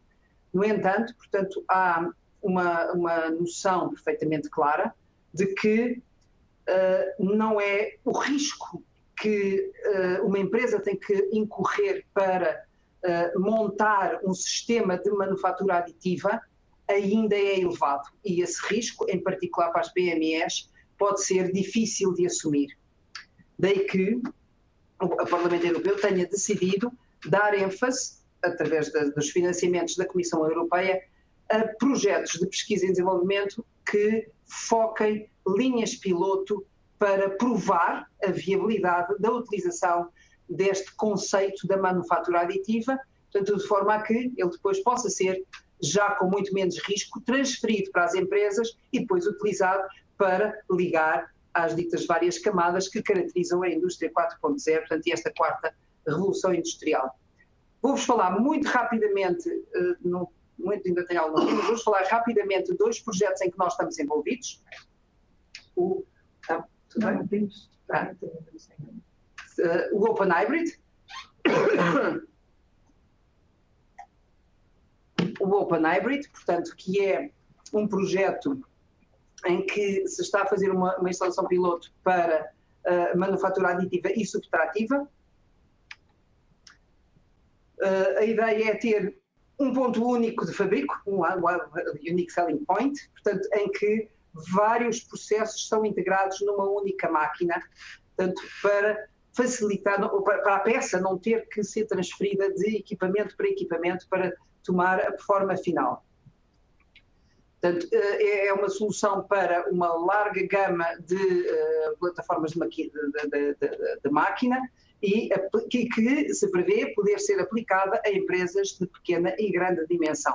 No entanto, portanto, há uma noção perfeitamente clara de que não é o risco que uma empresa tem que incorrer para montar um sistema de manufatura aditiva ainda é elevado. E esse risco, em particular para as PMEs, pode ser difícil de assumir. Daí que o Parlamento Europeu tenha decidido dar ênfase, através dos financiamentos da Comissão Europeia, a projetos de pesquisa e desenvolvimento que foquem linhas piloto para provar a viabilidade da utilização deste conceito da manufatura aditiva, portanto, de forma a que ele depois possa ser, já com muito menos risco, transferido para as empresas e depois utilizado para ligar às ditas várias camadas que caracterizam a indústria 4.0, portanto, e esta quarta revolução industrial. Vou-vos falar muito rapidamente, ainda tenho alguns tempo, mas vou-vos falar rapidamente de dois projetos em que nós estamos envolvidos. O Open Hybrid. O Open Hybrid, portanto, que é um projeto em que se está a fazer uma instalação piloto para manufatura aditiva e subtrativa. A ideia é ter um ponto único de fabrico, um unique selling point, portanto, em que vários processos são integrados numa única máquina, portanto, para facilitar, para a peça não ter que ser transferida de equipamento para equipamento para tomar a forma final. Portanto, é uma solução para uma larga gama de plataformas de máquina e que se prevê poder ser aplicada a empresas de pequena e grande dimensão.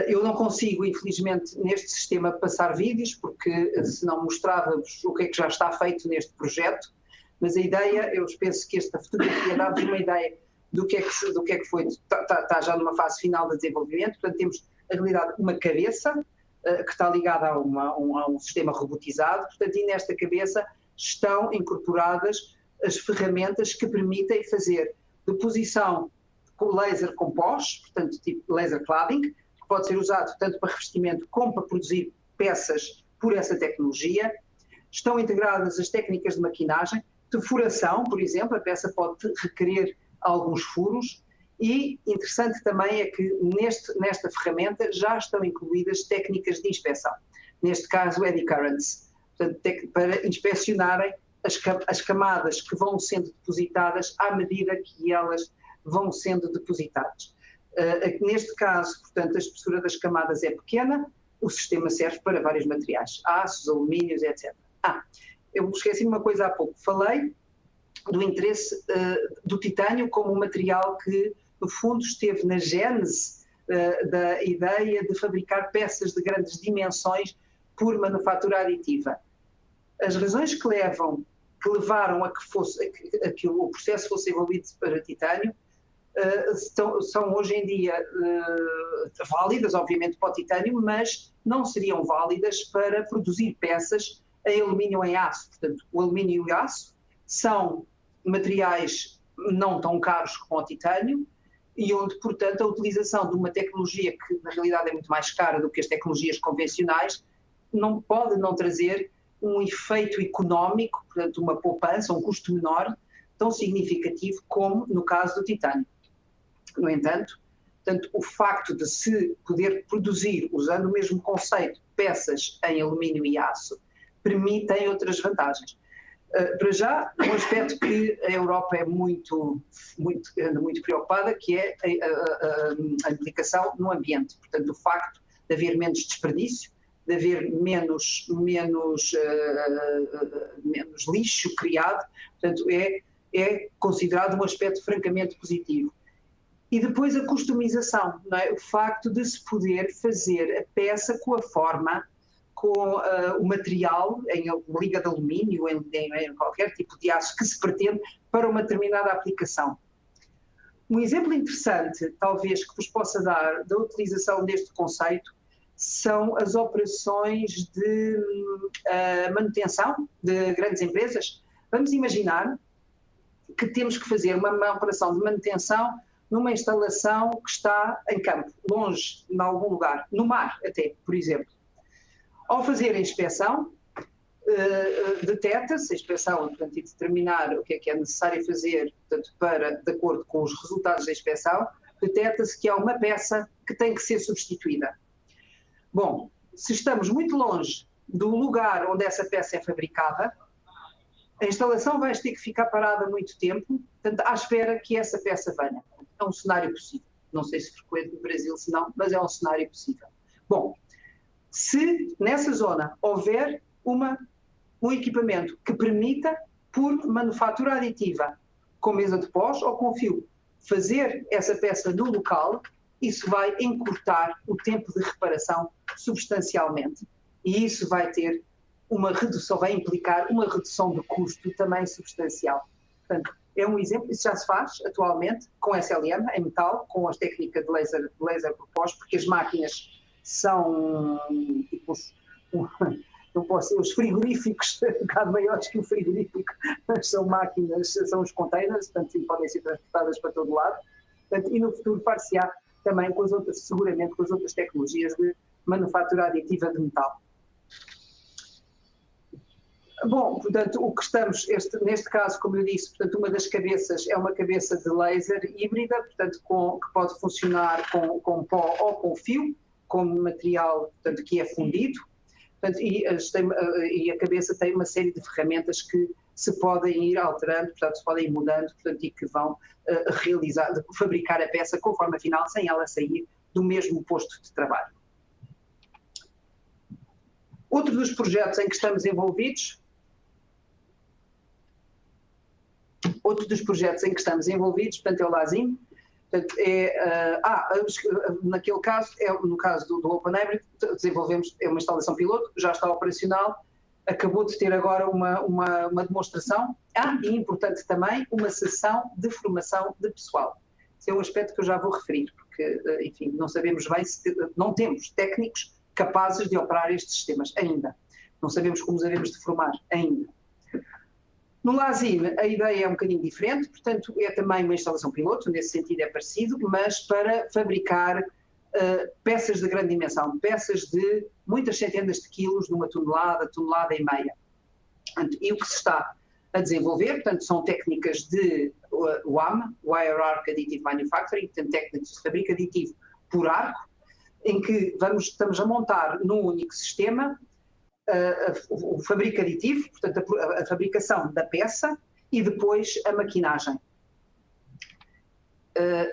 Eu não consigo, infelizmente, neste sistema passar vídeos, porque senão mostrava-vos o que é que já está feito neste projeto, mas a ideia, eu penso que esta fotografia dá-vos uma ideia do que é que foi, está já numa fase final de desenvolvimento. Portanto, temos, na realidade, uma cabeça que está ligada a um sistema robotizado, portanto, e nesta cabeça estão incorporadas as ferramentas que permitem fazer deposição com laser com pós, portanto, tipo laser cladding, que pode ser usado tanto para revestimento como para produzir peças por essa tecnologia, Estão integradas as técnicas de maquinagem, de furação, por exemplo, a peça pode requerer alguns furos, e interessante também é que nesta ferramenta já estão incluídas técnicas de inspeção, neste caso eddy currents, portanto, para inspecionarem as camadas que vão sendo depositadas à medida que elas vão sendo depositadas. Neste caso, portanto, a espessura das camadas é pequena, o sistema serve para vários materiais, aços, alumínios, etc. Eu esqueci uma coisa há pouco, falei do interesse do titânio como um material que, no fundo, esteve na gênese da ideia de fabricar peças de grandes dimensões por manufatura aditiva. As razões que levaram a que o processo fosse evoluído para titânio são hoje em dia válidas, obviamente, para o titânio, mas não seriam válidas para produzir peças em alumínio em aço. Portanto, o alumínio e o aço são materiais não tão caros como o titânio e onde, portanto, a utilização de uma tecnologia que, na realidade, é muito mais cara do que as tecnologias convencionais, não pode não trazer um efeito económico, portanto, uma poupança, um custo menor, tão significativo como no caso do titânio. No entanto, o facto de se poder produzir, usando o mesmo conceito, peças em alumínio e aço, tem outras vantagens. Para já, um aspecto que a Europa é muito preocupada, que é a implicação no ambiente. Portanto, o facto de haver menos desperdício, de haver menos lixo criado, portanto, é considerado um aspecto francamente positivo. E depois a customização, não é? O facto de se poder fazer a peça com a forma, com o material, em liga de alumínio, em qualquer tipo de aço que se pretende para uma determinada aplicação. Um exemplo interessante, talvez, que vos possa dar da utilização deste conceito são as operações de manutenção de grandes empresas. Vamos imaginar que temos que fazer uma operação de manutenção numa instalação que está em campo, longe, em algum lugar, no mar até, por exemplo. Ao fazer a inspeção, detecta-se a inspeção, portanto, e determinar o que é necessário fazer, portanto, de acordo com os resultados da inspeção, detecta-se que há uma peça que tem que ser substituída. Bom, se estamos muito longe do lugar onde essa peça é fabricada, a instalação vai ter que ficar parada muito tempo, portanto, à espera que essa peça venha. É um cenário possível. Não sei se frequente no Brasil, se não, mas é um cenário possível. Bom, se nessa zona houver um equipamento que permita, por manufatura aditiva, com mesa de pós ou com fio, fazer essa peça no local, isso vai encurtar o tempo de reparação substancialmente. E isso vai ter uma redução, vai implicar uma redução de custo também substancial. Portanto, é um exemplo, isso já se faz atualmente com SLM, em metal, com as técnicas de laser por pós, porque as máquinas são tipo os frigoríficos, um bocado maiores que o frigorífico, mas são máquinas, são os containers, portanto, sim, podem ser transportadas para todo lado. Portanto, e no futuro far-se-á também seguramente com as outras tecnologias de manufatura aditiva de metal. Bom, portanto, o que estamos, neste caso, como eu disse, portanto, uma das cabeças é uma cabeça de laser híbrida, portanto, que pode funcionar com pó ou com fio, como material, portanto, que é fundido, portanto, e a cabeça tem uma série de ferramentas que se podem ir alterando, portanto, se podem ir mudando, portanto, e que vão fabricar a peça com forma final, sem ela sair do mesmo posto de trabalho. Outro dos projetos em que estamos envolvidos, portanto, é o LASIM. Portanto, naquele caso, no caso do Open Hybrid, desenvolvemos uma instalação piloto, já está operacional, acabou de ter agora uma demonstração, e importante também, uma sessão de formação de pessoal. Esse é um aspecto que eu já vou referir, porque, enfim, não sabemos bem, não temos técnicos capazes de operar estes sistemas ainda. Não sabemos como os havemos de formar ainda. No LASIM, a ideia é um bocadinho diferente, portanto, é também uma instalação piloto, nesse sentido é parecido, mas para fabricar peças de grande dimensão, peças de muitas centenas de quilos, de uma tonelada, tonelada e meia. E o que se está a desenvolver, portanto, são técnicas de WAM, Wire Arc Additive Manufacturing, portanto, técnicas de fabrico aditivo por arco, em que estamos a montar num único sistema o fabrico aditivo, portanto, a fabricação da peça e depois a maquinagem.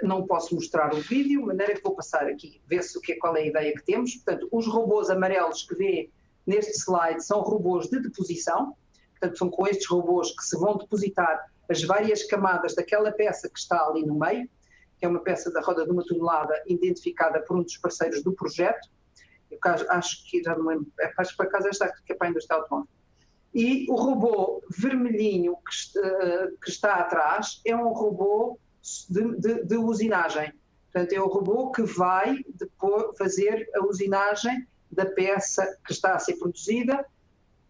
Não posso mostrar o vídeo, de maneira que vou passar aqui, ver-se qual é a ideia que temos. Portanto, os robôs amarelos que vê neste slide são robôs de deposição. Portanto, são com estes robôs que se vão depositar as várias camadas daquela peça que está ali no meio, que é uma peça da roda de 1 tonelada, identificada por um dos parceiros do projeto. Eu acho que, já não lembro, acho que por acaso esta que é para a indústria automóvel. E o robô vermelhinho que está atrás é um robô de usinagem. Portanto, é o robô que vai depois fazer a usinagem da peça que está a ser produzida,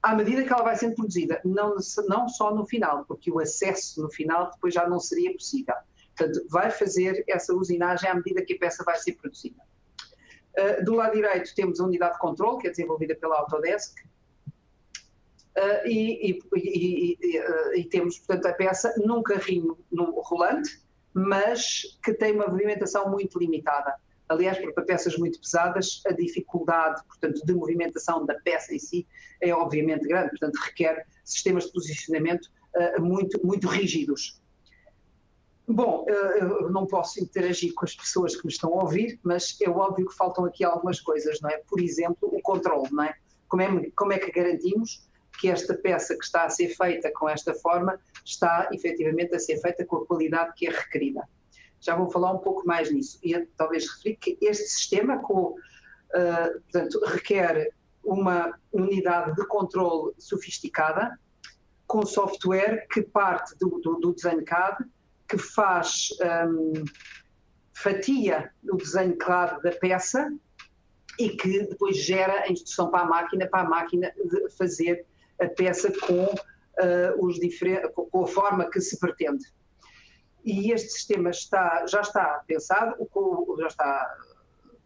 à medida que ela vai sendo produzida, não só no final, porque o acesso no final depois já não seria possível. Portanto, vai fazer essa usinagem à medida que a peça vai ser produzida. Do lado direito temos a unidade de controle, que é desenvolvida pela Autodesk, e temos, portanto, a peça num carrinho rolante, mas que tem uma movimentação muito limitada. Aliás, para peças muito pesadas, a dificuldade, portanto, de movimentação da peça em si é obviamente grande, portanto, requer sistemas de posicionamento muito rígidos. Bom, eu não posso interagir com as pessoas que me estão a ouvir, mas é óbvio que faltam aqui algumas coisas, não é? Por exemplo, o controle, não é? Como é que garantimos que esta peça que está a ser feita com esta forma está efetivamente a ser feita com a qualidade que é requerida? Já vou falar um pouco mais nisso e talvez referir que este sistema portanto, requer uma unidade de controle sofisticada, com software que parte do desenho CAD, que faz fatia o desenho CAD da peça e que depois gera a instrução para a máquina de fazer a peça com a forma que se pretende. E este sistema já está pensado, já está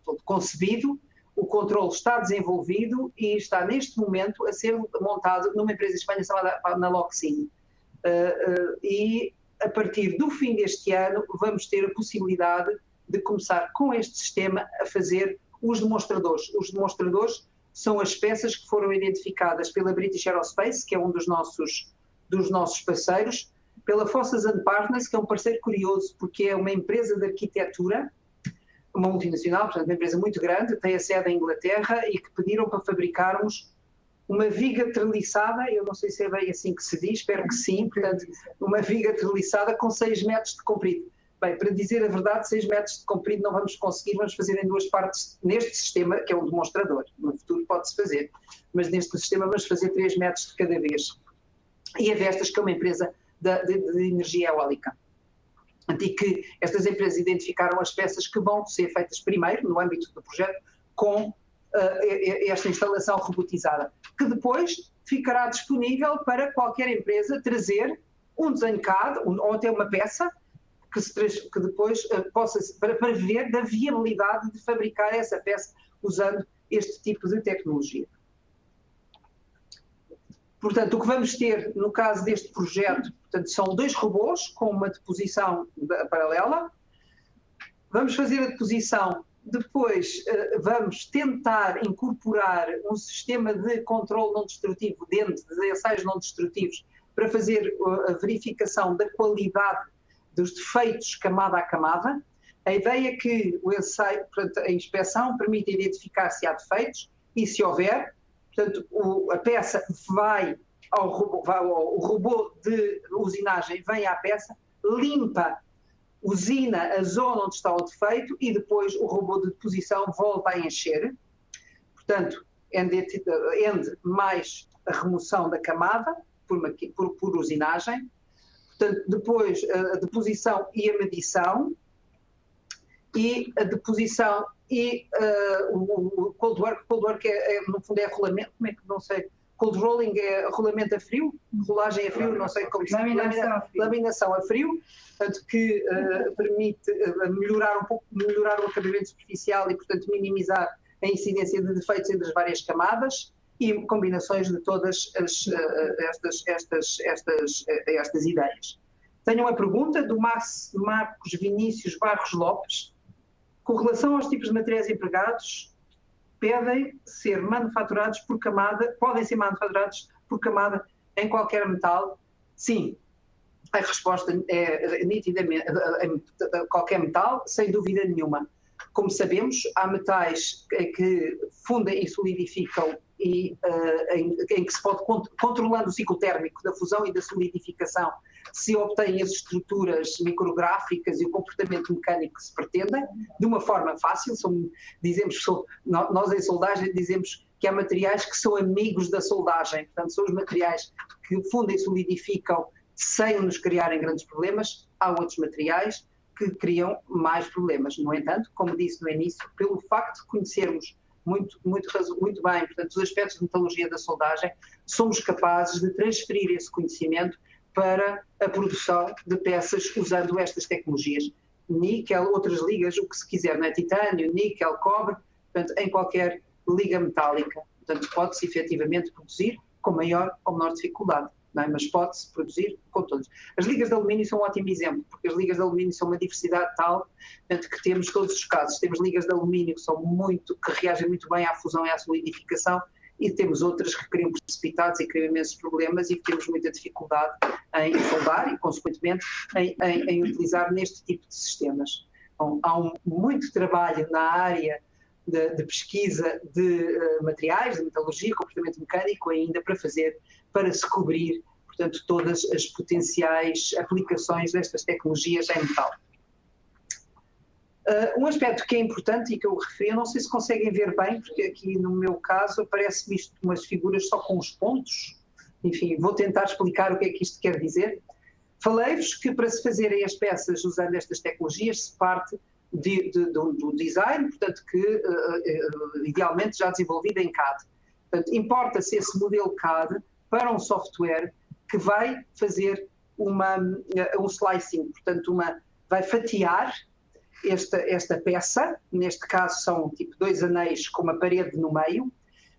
todo concebido, o controle está desenvolvido e está neste momento a ser montado numa empresa de Espanha chamada Naloxin. E a partir do fim deste ano vamos ter a possibilidade de começar com este sistema a fazer os demonstradores. Os demonstradores são as peças que foram identificadas pela British Aerospace, que é um dos nossos parceiros, pela Fossas & Partners, que é um parceiro curioso, porque é uma empresa de arquitetura, uma multinacional, portanto uma empresa muito grande, tem a sede em Inglaterra e que pediram para fabricarmos uma viga treliçada, eu não sei se é bem assim que se diz, espero que sim, portanto, uma viga treliçada com 6 metros de comprido. Bem, para dizer a verdade, 6 metros de comprido não vamos conseguir, vamos fazer em 2 partes neste sistema, que é um demonstrador. No futuro pode-se fazer, mas neste sistema vamos fazer 3 metros de cada vez. E a Vestas, que é uma empresa de energia eólica. E que estas empresas identificaram as peças que vão ser feitas primeiro, no âmbito do projeto, com esta instalação robotizada, que depois ficará disponível para qualquer empresa trazer um desenho CAD ou até uma peça que depois possa, para ver da viabilidade de fabricar essa peça usando este tipo de tecnologia. Portanto, o que vamos ter no caso deste projeto, portanto, são 2 robôs com uma deposição paralela. Vamos fazer a deposição, depois vamos tentar incorporar um sistema de controle não destrutivo dentro de ensaios não destrutivos para fazer a verificação da qualidade dos defeitos camada a camada. A ideia é que o ensaio, portanto, a inspeção permite identificar se há defeitos e se houver, portanto, a peça vai ao robô, o robô de usinagem vem à peça, limpa, usina a zona onde está o defeito e depois o robô de deposição volta a encher. Portanto, end mais a remoção da camada por usinagem. Portanto, depois a deposição e a medição, e a deposição e o cold work no fundo é rolamento, como é que não sei, cold rolling é rolamento a frio, rolagem a frio, não sei como se chama, laminação a frio, portanto que permite melhorar o acabamento superficial e portanto minimizar a incidência de defeitos entre as várias camadas. e combinações de todas estas ideias. Tenho uma pergunta do Marcos Vinícius Barros Lopes. Com relação aos tipos de materiais empregados, podem ser manufaturados por camada em qualquer metal? Sim. A resposta é nitidamente qualquer metal, sem dúvida nenhuma. Como sabemos, há metais que fundem e solidificam e em que se pode, controlando o ciclo térmico da fusão e da solidificação, se obtêm as estruturas micrográficas e o comportamento mecânico que se pretendem, de uma forma fácil. Nós em soldagem dizemos que há materiais que são amigos da soldagem, portanto são os materiais que fundem e solidificam sem nos criarem grandes problemas. Há outros materiais que criam mais problemas. No entanto, como disse no início, pelo facto de conhecermos muito bem, portanto, os aspectos de metalurgia da soldagem, somos capazes de transferir esse conhecimento para a produção de peças usando estas tecnologias. Níquel, outras ligas, o que se quiser, não é? Titânio, níquel, cobre, portanto, em qualquer liga metálica. Portanto, pode-se efetivamente produzir com maior ou menor dificuldade, não é? Mas pode-se produzir com todos. As ligas de alumínio são um ótimo exemplo, porque as ligas de alumínio são uma diversidade tal, portanto, que temos todos os casos. Temos ligas de alumínio que reagem muito bem à fusão e à solidificação, e temos outras que criam precipitados e criam imensos problemas e que temos muita dificuldade em soldar e, consequentemente, em utilizar neste tipo de sistemas. Bom, há muito trabalho na área de pesquisa de materiais, de metalurgia, comportamento mecânico ainda para fazer, para se cobrir, portanto, todas as potenciais aplicações destas tecnologias em metal. Um aspecto que é importante e que eu referi, não sei se conseguem ver bem, porque aqui no meu caso aparece-me isto, umas figuras só com os pontos. Enfim, vou tentar explicar o que é que isto quer dizer. Falei-vos que para se fazerem as peças usando estas tecnologias se parte do design, portanto que idealmente já desenvolvido em CAD. Portanto, importa-se esse modelo CAD para um software que vai fazer um slicing, portanto vai fatiar esta peça, neste caso são tipo 2 anéis com uma parede no meio,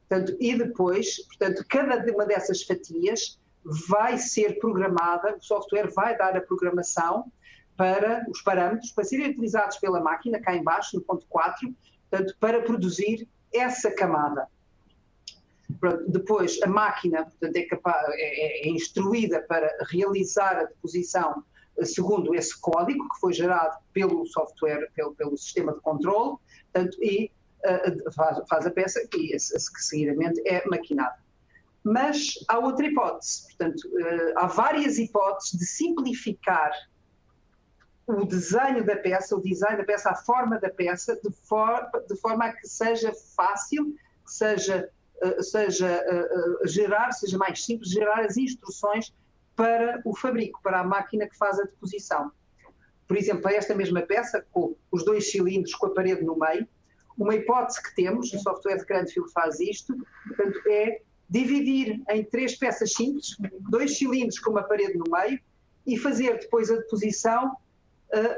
portanto, e depois, portanto, cada uma dessas fatias vai ser programada, o software vai dar a programação para os parâmetros, para serem utilizados pela máquina, cá em baixo, no ponto 4, portanto, para produzir essa camada. Pronto, depois, a máquina, portanto, é instruída para realizar a deposição segundo esse código que foi gerado pelo software, pelo sistema de controle, portanto, e faz a peça que seguidamente é maquinada. Mas há outra hipótese, portanto, há várias hipóteses de simplificar o desenho da peça, a forma da peça, de forma a que seja fácil, que seja mais simples, gerar as instruções para o fabrico, para a máquina que faz a deposição. Por exemplo, para esta mesma peça, com os 2 cilindros com a parede no meio, uma hipótese que temos, o software de Cranfield faz isto, portanto, é dividir em 3 peças simples, 2 cilindros com uma parede no meio, e fazer depois a deposição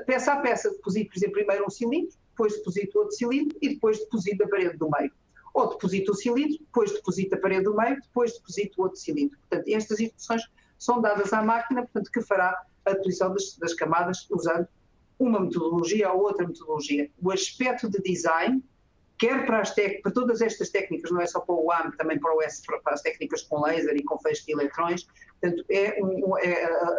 peça a peça. Deposito, por exemplo, primeiro um cilindro, depois deposito outro cilindro e depois deposito a parede do meio. Ou deposito o cilindro, depois deposito a parede do meio, depois deposito outro cilindro. Portanto, estas instruções são dadas à máquina, portanto, que fará a deposição das camadas usando uma metodologia ou outra metodologia. O aspecto de design, quer para todas estas técnicas, não é só para o AM, também para as técnicas com laser e com feixes de eletrões, portanto,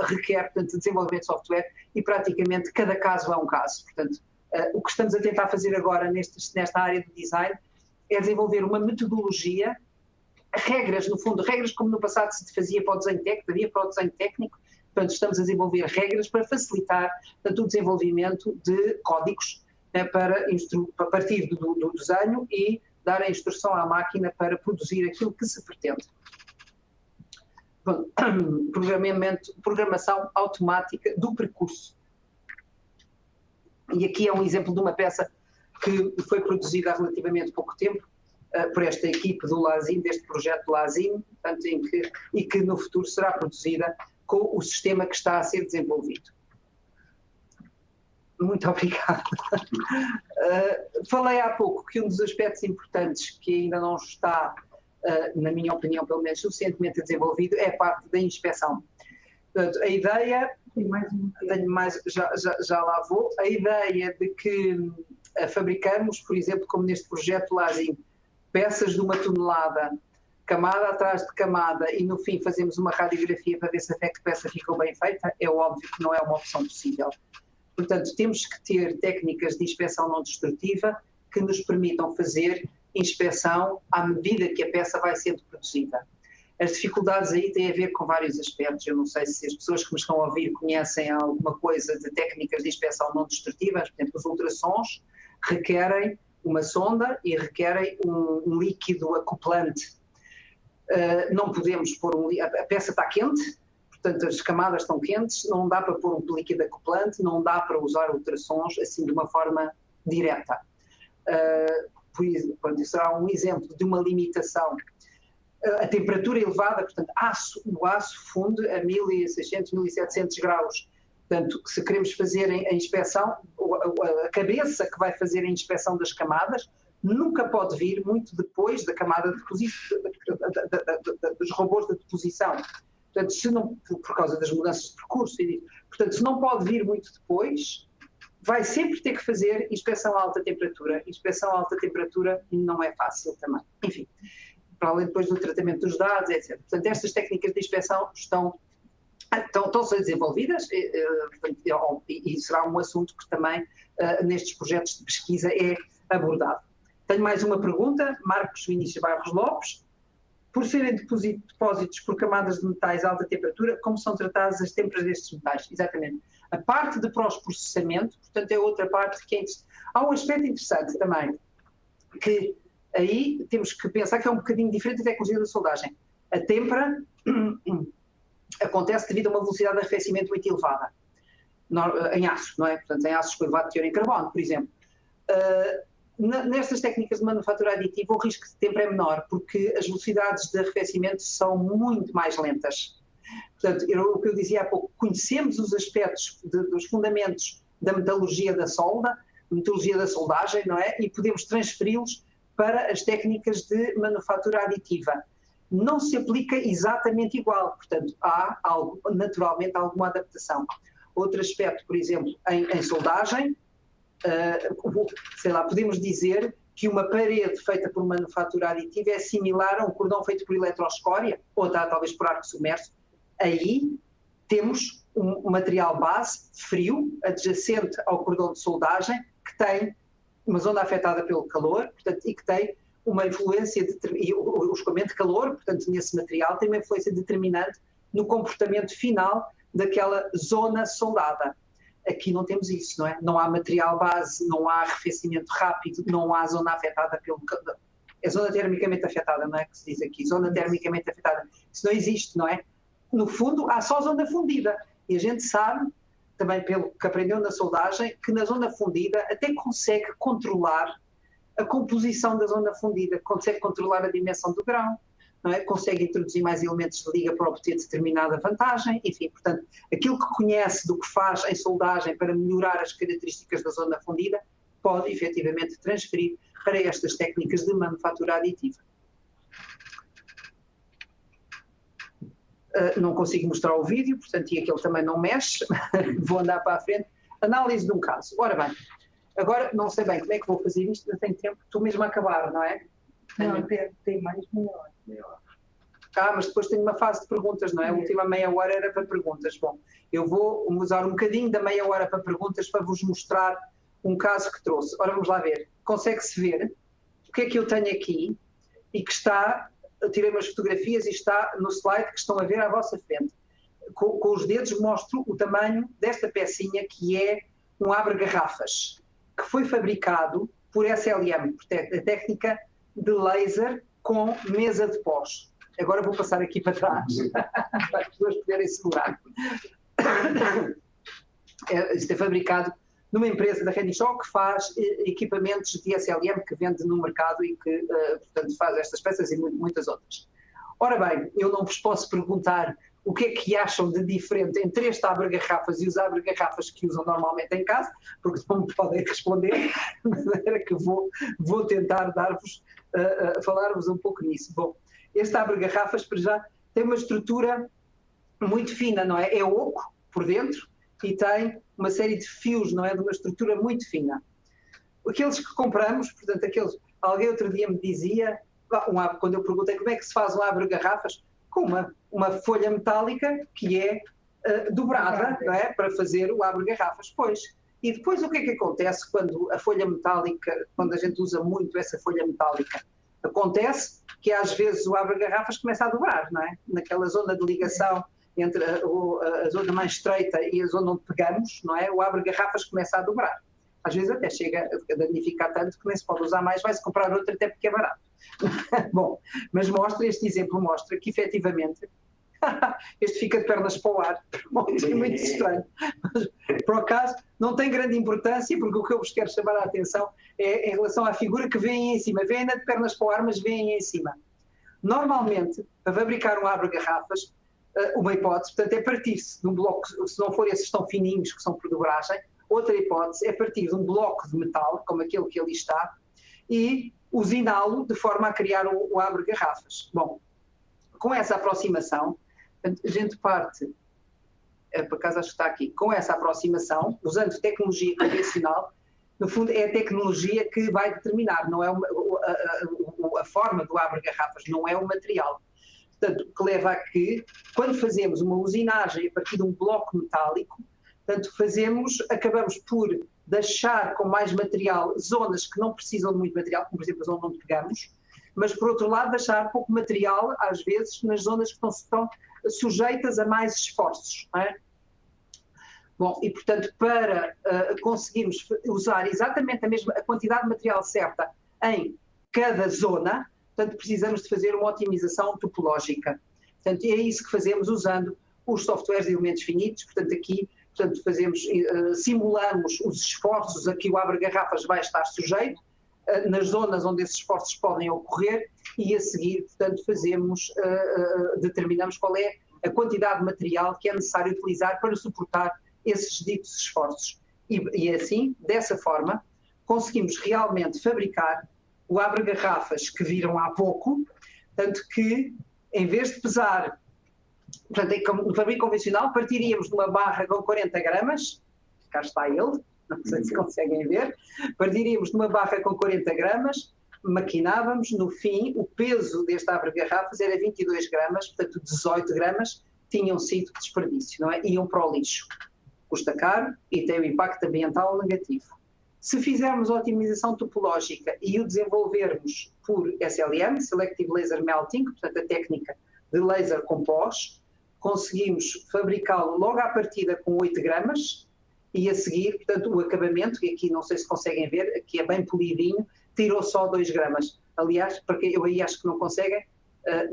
requer portanto, desenvolvimento de software e praticamente cada caso é um caso. Portanto, o que estamos a tentar fazer agora nesta área de design é desenvolver uma metodologia, regras, no fundo, regras como no passado se fazia para o desenho técnico, havia para o desenho técnico, portanto, estamos a desenvolver regras para facilitar portanto, o desenvolvimento de códigos para partir do desenho e dar a instrução à máquina para produzir aquilo que se pretende. Bom, programação automática do percurso. E aqui é um exemplo de uma peça que foi produzida há relativamente pouco tempo por esta equipe do LASIM, deste projeto LASIM, portanto, e que no futuro será produzida com o sistema que está a ser desenvolvido. Muito obrigada. Falei há pouco que um dos aspectos importantes que ainda não está na minha opinião, pelo menos suficientemente desenvolvido, é a parte da inspeção. Portanto, a ideia, já lá vou, a ideia de que fabricamos, por exemplo, como neste projeto LASIM, peças de 1 tonelada, camada atrás de camada, e no fim fazemos uma radiografia para ver se a peça ficou bem feita, é óbvio que não é uma opção possível. Portanto, temos que ter técnicas de inspeção não destrutiva que nos permitam fazer inspeção à medida que a peça vai sendo produzida. As dificuldades aí têm a ver com vários aspectos. Eu não sei se as pessoas que me estão a ouvir conhecem alguma coisa de técnicas de inspeção não destrutivas. Por exemplo, os ultrassons requerem uma sonda e requerem um líquido acoplante. Não podemos pôr a peça está quente, portanto as camadas estão quentes, não dá para pôr um líquido acoplante, não dá para usar ultrassons assim de uma forma direta. Isso será um exemplo de uma limitação. A temperatura elevada, portanto, o aço funde a 1600, 1700 graus. Portanto, se queremos fazer a inspeção, a cabeça que vai fazer a inspeção das camadas nunca pode vir muito depois da camada de deposição, dos robôs de deposição. Portanto, se não, por causa das mudanças de percurso, portanto, se não pode vir muito depois, vai sempre ter que fazer inspeção a alta temperatura. Inspeção a alta temperatura não é fácil também. Enfim, para além depois do tratamento dos dados, etc. Portanto, estas técnicas de inspeção estão a ser desenvolvidas e será um assunto que também nestes projetos de pesquisa é abordado. Tenho mais uma pergunta, Marcos Vinícius Barros Lopes. Por serem depósitos por camadas de metais a alta temperatura, como são tratadas as têmperas destes metais? Exatamente. A parte de pós-processamento, portanto, é outra parte que é interessante. Há um aspecto interessante também, que aí temos que pensar que é um bocadinho diferente da tecnologia da soldagem. A têmpera acontece devido a uma velocidade de arrefecimento muito elevada, em aço, não é? Portanto, em aços com elevado teor em carbono, por exemplo. Nestas técnicas de manufatura aditiva, o risco de têmpera é menor, porque as velocidades de arrefecimento são muito mais lentas. Portanto, o que eu dizia há pouco, conhecemos os aspectos dos fundamentos da metalurgia da solda, metalurgia da soldagem, não é? E podemos transferi-los para as técnicas de manufatura aditiva. Não se aplica exatamente igual, portanto, há naturalmente alguma adaptação. Outro aspecto, por exemplo, em soldagem, sei lá, podemos dizer que uma parede feita por manufatura aditiva é similar a um cordão feito por eletroescória, ou talvez por arco submerso. Aí temos um material base frio, adjacente ao cordão de soldagem, que tem uma zona afetada pelo calor, portanto, e que tem uma influência, e o escoamento de calor, portanto, nesse material, tem uma influência determinante no comportamento final daquela zona soldada. Aqui não temos isso, não é? Não há material base, não há arrefecimento rápido, não há zona afetada pelo calor. É zona termicamente afetada, não é que se diz aqui? Zona termicamente afetada. Isso não existe, não é? No fundo, há só zona fundida. E a gente sabe, também pelo que aprendeu na soldagem, que na zona fundida até consegue controlar a composição da zona fundida, consegue controlar a dimensão do grão, não é? Consegue introduzir mais elementos de liga para obter determinada vantagem, enfim, portanto, aquilo que conhece do que faz em soldagem para melhorar as características da zona fundida, pode efetivamente transferir para estas técnicas de manufatura aditiva. Não consigo mostrar o vídeo, portanto, e aquele também não mexe, vou andar para a frente. Análise de um caso. Ora bem, agora não sei bem como é que vou fazer isto, não tenho tempo, estou mesmo a acabar, não é? Não, tem mais meia hora. Mas depois tenho uma fase de perguntas, não é? A última meia hora era para perguntas. Bom, eu vou usar um bocadinho da meia hora para perguntas para vos mostrar um caso que trouxe. Ora, vamos lá ver. Consegue-se ver o que é que eu tenho aqui e que está, eu tirei umas fotografias e está no slide que estão a ver à vossa frente. Com os dedos mostro o tamanho desta pecinha que é um abre-garrafas, que foi fabricado por SLM, a técnica de laser com mesa de pós. Agora vou passar aqui para trás, para as pessoas poderem segurar. Isto é fabricado numa empresa da Renishaw que faz equipamentos de SLM que vende no mercado e que, portanto, faz estas peças e muitas outras. Ora bem, eu não vos posso perguntar o que é que acham de diferente entre este abre-garrafas e os abre-garrafas que usam normalmente em casa, porque não me podem responder, de maneira que vou tentar falar-vos um pouco nisso. Bom, este abre-garrafas, para já, tem uma estrutura muito fina, não é? É oco por dentro e tem uma série de fios, não é? De uma estrutura muito fina. Aqueles que compramos, portanto, alguém outro dia me dizia, quando eu perguntei como é que se faz um abre-garrafas, com uma folha metálica que é dobrada, não é? Para fazer o abre-garrafas. Pois. E depois o que é que acontece quando a folha metálica, quando a gente usa muito essa folha metálica? Acontece que às vezes o abre-garrafas começa a dobrar, não é? Naquela zona de ligação entre a zona mais estreita e a zona onde pegamos, não é? O abre-garrafas começa a dobrar. Às vezes até chega a danificar tanto que nem se pode usar mais, vai-se comprar outro até porque é barato. Bom, mas este exemplo mostra que efetivamente este fica de pernas para o ar. Muito estranho. Mas, por acaso, não tem grande importância, porque o que eu vos quero chamar a atenção é em relação à figura que vem em cima. Vem ainda de pernas para o ar, mas vem em cima. Normalmente, para fabricar um abre-garrafas, uma hipótese, portanto, é partir-se de um bloco, se não for esses tão fininhos que são por dobragem, outra hipótese é partir de um bloco de metal, como aquele que ali está, e usiná-lo de forma a criar o abre-garrafas. Bom, com essa aproximação, a gente parte, por acaso acho que está aqui, com essa aproximação, usando tecnologia convencional, no fundo é a tecnologia que vai determinar, não é a forma do abre-garrafas, não é o material. Portanto, que leva a que, quando fazemos uma usinagem a partir de um bloco metálico, portanto, acabamos por deixar com mais material zonas que não precisam de muito material, como por exemplo a zona onde pegamos, mas por outro lado deixar pouco material, às vezes, nas zonas que estão sujeitas a mais esforços. Não é? Bom, e portanto, para conseguirmos usar exatamente a quantidade de material certa em cada zona, portanto, precisamos de fazer uma otimização topológica. Portanto, é isso que fazemos usando os softwares de elementos finitos. Portanto, aqui simulamos os esforços a que o abre-garrafas vai estar sujeito, nas zonas onde esses esforços podem ocorrer, e a seguir, portanto, determinamos qual é a quantidade de material que é necessário utilizar para suportar esses ditos esforços. E assim, dessa forma, conseguimos realmente fabricar o abre-garrafas que viram há pouco, tanto que, em vez de pesar, portanto, no fabrico convencional, partiríamos de uma barra com 40 gramas, cá está ele, não sei se conseguem ver, partiríamos de uma barra com 40 gramas, maquinávamos, no fim, o peso deste abre-garrafas era 22 gramas, portanto 18 gramas tinham sido desperdício, não é? Iam para o lixo. Custa caro e tem um impacto ambiental negativo. Se fizermos a otimização topológica e o desenvolvermos por SLM, Selective Laser Melting, portanto a técnica de laser com pós, conseguimos fabricá-lo logo à partida com 8 gramas e a seguir, portanto, o acabamento, que aqui não sei se conseguem ver, aqui é bem polidinho, tirou só 2 gramas. Aliás, porque eu aí acho que não conseguem,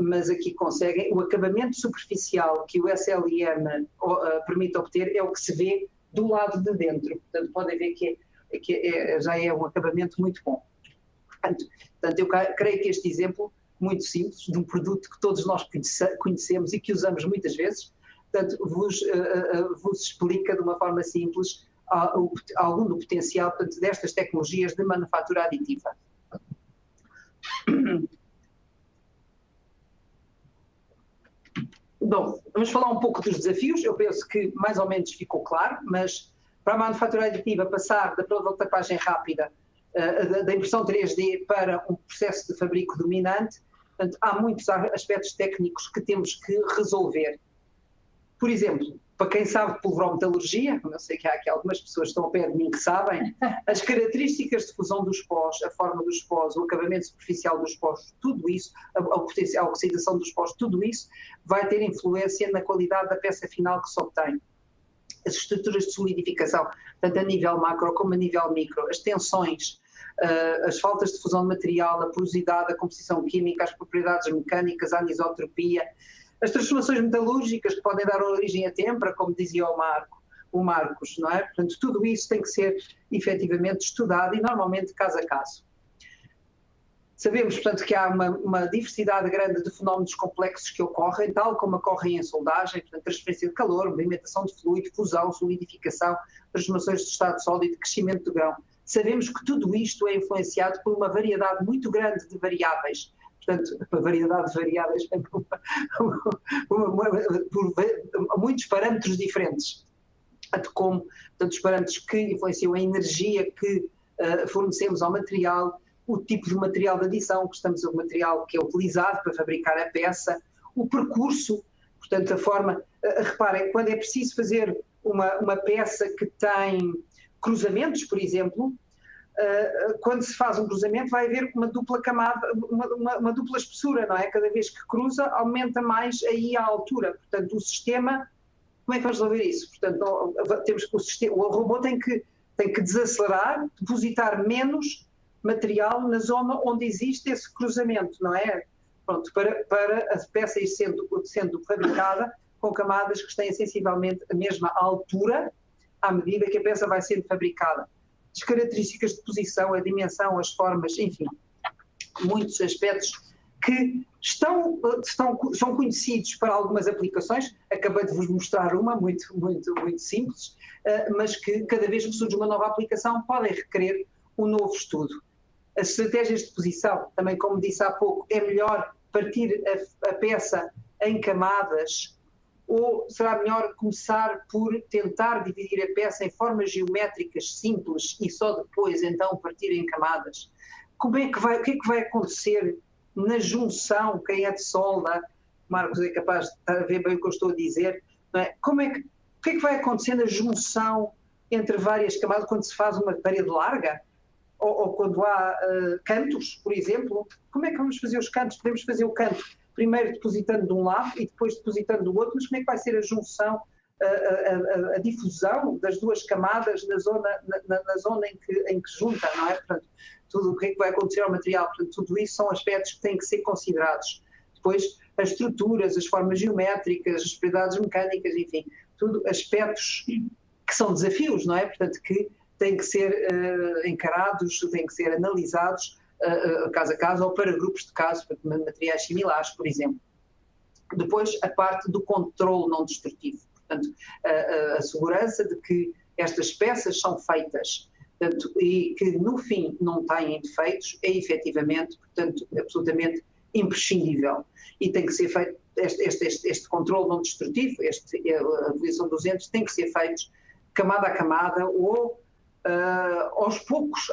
mas aqui conseguem. O acabamento superficial que o SLM permite obter é o que se vê do lado de dentro. Portanto, podem ver que já é um acabamento muito bom. Portanto, eu creio que este exemplo, muito simples, de um produto que todos nós conhecemos e que usamos muitas vezes, portanto, vos explica de uma forma simples algum do potencial, portanto, destas tecnologias de manufatura aditiva. Bom, vamos falar um pouco dos desafios. Eu penso que mais ou menos ficou claro, mas para a manufatura aditiva passar da prototipagem rápida, da impressão 3D para um processo de fabrico dominante, portanto, há muitos aspectos técnicos que temos que resolver. Por exemplo, para quem sabe de polverometalurgia, eu sei que há aqui algumas pessoas que estão ao pé de mim que sabem, as características de fusão dos pós, a forma dos pós, o acabamento superficial dos pós, tudo isso, a oxidação dos pós, tudo isso vai ter influência na qualidade da peça final que se obtém. As estruturas de solidificação, tanto a nível macro como a nível micro, as tensões, as faltas de fusão de material, a porosidade, a composição química, as propriedades mecânicas, a anisotropia, as transformações metalúrgicas que podem dar origem a têmpera, como dizia o Marcos, não é? Portanto, tudo isso tem que ser efetivamente estudado e normalmente caso a caso. Sabemos, portanto, que há uma diversidade grande de fenómenos complexos que ocorrem, tal como ocorrem em soldagem, portanto, transferência de calor, movimentação de fluido, fusão, solidificação, transformações de estado sólido, crescimento de grão. Sabemos que tudo isto é influenciado por uma variedade muito grande de variáveis. portanto, a variedade de variáveis por muitos parâmetros diferentes, como portanto, os parâmetros que influenciam a energia que fornecemos ao material, o tipo de material de adição, que estamos o material que é utilizado para fabricar a peça, o percurso, portanto, a forma. Reparem, quando é preciso fazer uma peça que tem cruzamentos, por exemplo, quando se faz um cruzamento vai haver uma dupla camada, uma dupla espessura, não é? Cada vez que cruza aumenta mais aí a altura. Portanto, o sistema, como é que vamos resolver isso? Portanto, temos que o robô tem que desacelerar, depositar menos material na zona onde existe esse cruzamento, não é? Pronto, para a peça ir sendo fabricada com camadas que têm sensivelmente a mesma altura à medida que a peça vai sendo fabricada. As características de posição, a dimensão, as formas, enfim, muitos aspectos que são conhecidos para algumas aplicações. Acabei de vos mostrar uma muito simples, mas que cada vez que surge uma nova aplicação podem requerer um novo estudo. As estratégias de posição, também como disse há pouco, é melhor partir a peça em camadas ou será melhor começar por tentar dividir a peça em formas geométricas simples e só depois então partir em camadas? O que é que vai acontecer na junção, quem é de solda, Marcos é capaz de ver bem o que eu estou a dizer, não é? O que é que vai acontecer na junção entre várias camadas quando se faz uma parede larga? Ou quando há cantos, por exemplo? Como é que vamos fazer os cantos? Podemos fazer o canto primeiro depositando de um lado e depois depositando do outro, mas como é que vai ser a junção, a difusão das duas camadas na zona em que junta, não é? Portanto, tudo o que é que vai acontecer ao material, portanto, tudo isso são aspectos que têm que ser considerados. Depois, as estruturas, as formas geométricas, as propriedades mecânicas, enfim, tudo aspectos que são desafios, não é? Portanto, que têm que ser encarados, têm que ser analisados caso a caso ou para grupos de casos, para materiais similares, por exemplo. Depois, a parte do controle não destrutivo, portanto, a segurança de que estas peças são feitas, portanto, e que no fim não têm defeitos, é efetivamente, portanto, absolutamente imprescindível. E tem que ser feito, este controle não destrutivo, a avaliação dos entes tem que ser feito camada a camada ou aos poucos,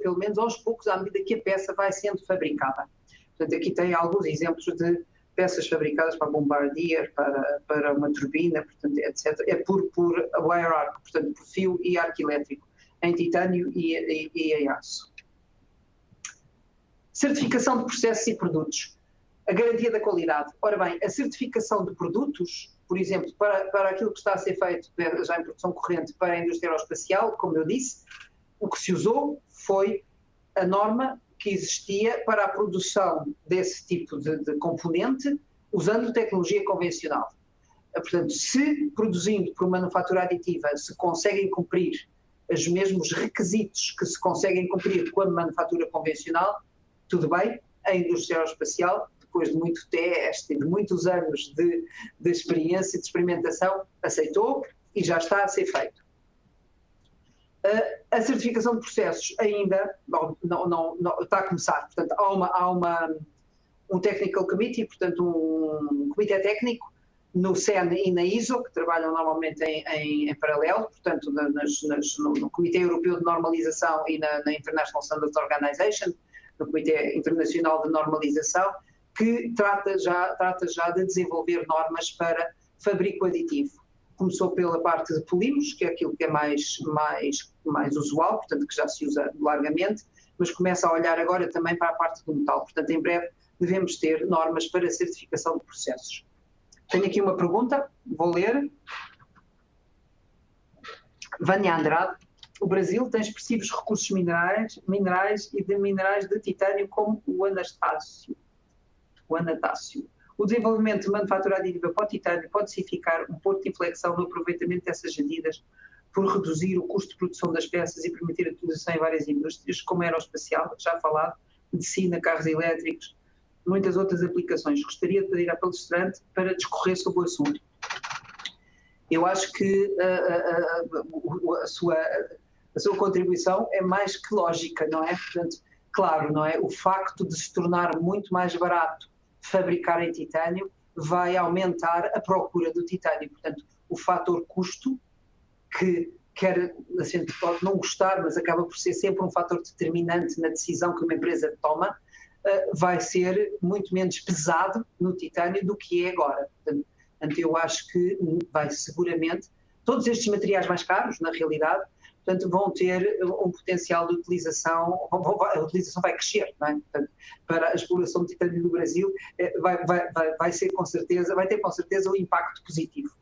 pelo menos aos poucos, à medida que a peça vai sendo fabricada. Portanto, aqui tem alguns exemplos de peças fabricadas para bombardier, para uma turbina, portanto, etc. É por wire arc, portanto, por fio e arco elétrico, em titânio e em aço. Certificação de processos e produtos. A garantia da qualidade. Ora bem, a certificação de produtos, por exemplo, para aquilo que está a ser feito já em produção corrente para a indústria aeroespacial, como eu disse, o que se usou foi a norma que existia para a produção desse tipo de componente usando tecnologia convencional. Portanto, se produzindo por manufatura aditiva se conseguem cumprir os mesmos requisitos que se conseguem cumprir com a manufatura convencional, tudo bem, a indústria aeroespacial, depois de muito teste e de muitos anos de experiência, de experimentação, aceitou e já está a ser feito. A certificação de processos ainda não está a começar. Portanto, há um technical committee, portanto, um comitê técnico no CEN e na ISO, que trabalham normalmente em paralelo, portanto, no Comitê Europeu de Normalização e na International Standards Organization, no Comitê Internacional de Normalização, que trata já de desenvolver normas para fabrico aditivo. Começou pela parte de polímeros, que é aquilo que é mais usual, portanto, que já se usa largamente, mas começa a olhar agora também para a parte do metal. Portanto, em breve devemos ter normas para certificação de processos. Tenho aqui uma pergunta, vou ler. Vânia Andrade. O Brasil tem expressivos recursos minerais e de minerais de titânio como o anatácio. O desenvolvimento de manufatura aditiva para o titânio pode significar um ponto de inflexão no aproveitamento dessas medidas por reduzir o custo de produção das peças e permitir a utilização em várias indústrias, como aeroespacial, já falado, medicina, carros elétricos, muitas outras aplicações. Gostaria de pedir à palestrante para discorrer sobre o assunto. Eu acho que a sua contribuição é mais que lógica, não é? Portanto, claro, não é? O facto de se tornar muito mais barato fabricar em titânio vai aumentar a procura do titânio. Portanto, o fator custo, que a gente pode não gostar, mas acaba por ser sempre um fator determinante na decisão que uma empresa toma, vai ser muito menos pesado no titânio do que é agora. Portanto, eu acho que vai seguramente, todos estes materiais mais caros, na realidade, portanto, vão ter um potencial de utilização, a utilização vai crescer, não é? Portanto, para a exploração de titânio no Brasil, vai ter com certeza um impacto positivo.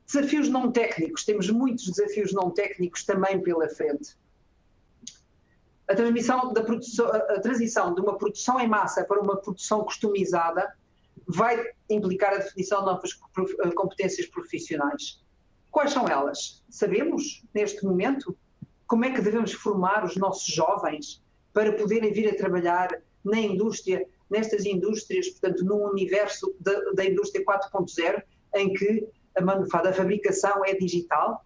Desafios não técnicos, temos muitos desafios não técnicos também pela frente. A transição de uma produção em massa para uma produção customizada vai implicar a definição de novas competências profissionais. Quais são elas? Sabemos, neste momento, como é que devemos formar os nossos jovens para poderem vir a trabalhar na indústria, nestas indústrias, portanto, num universo da indústria 4.0, em que a fabricação é digital?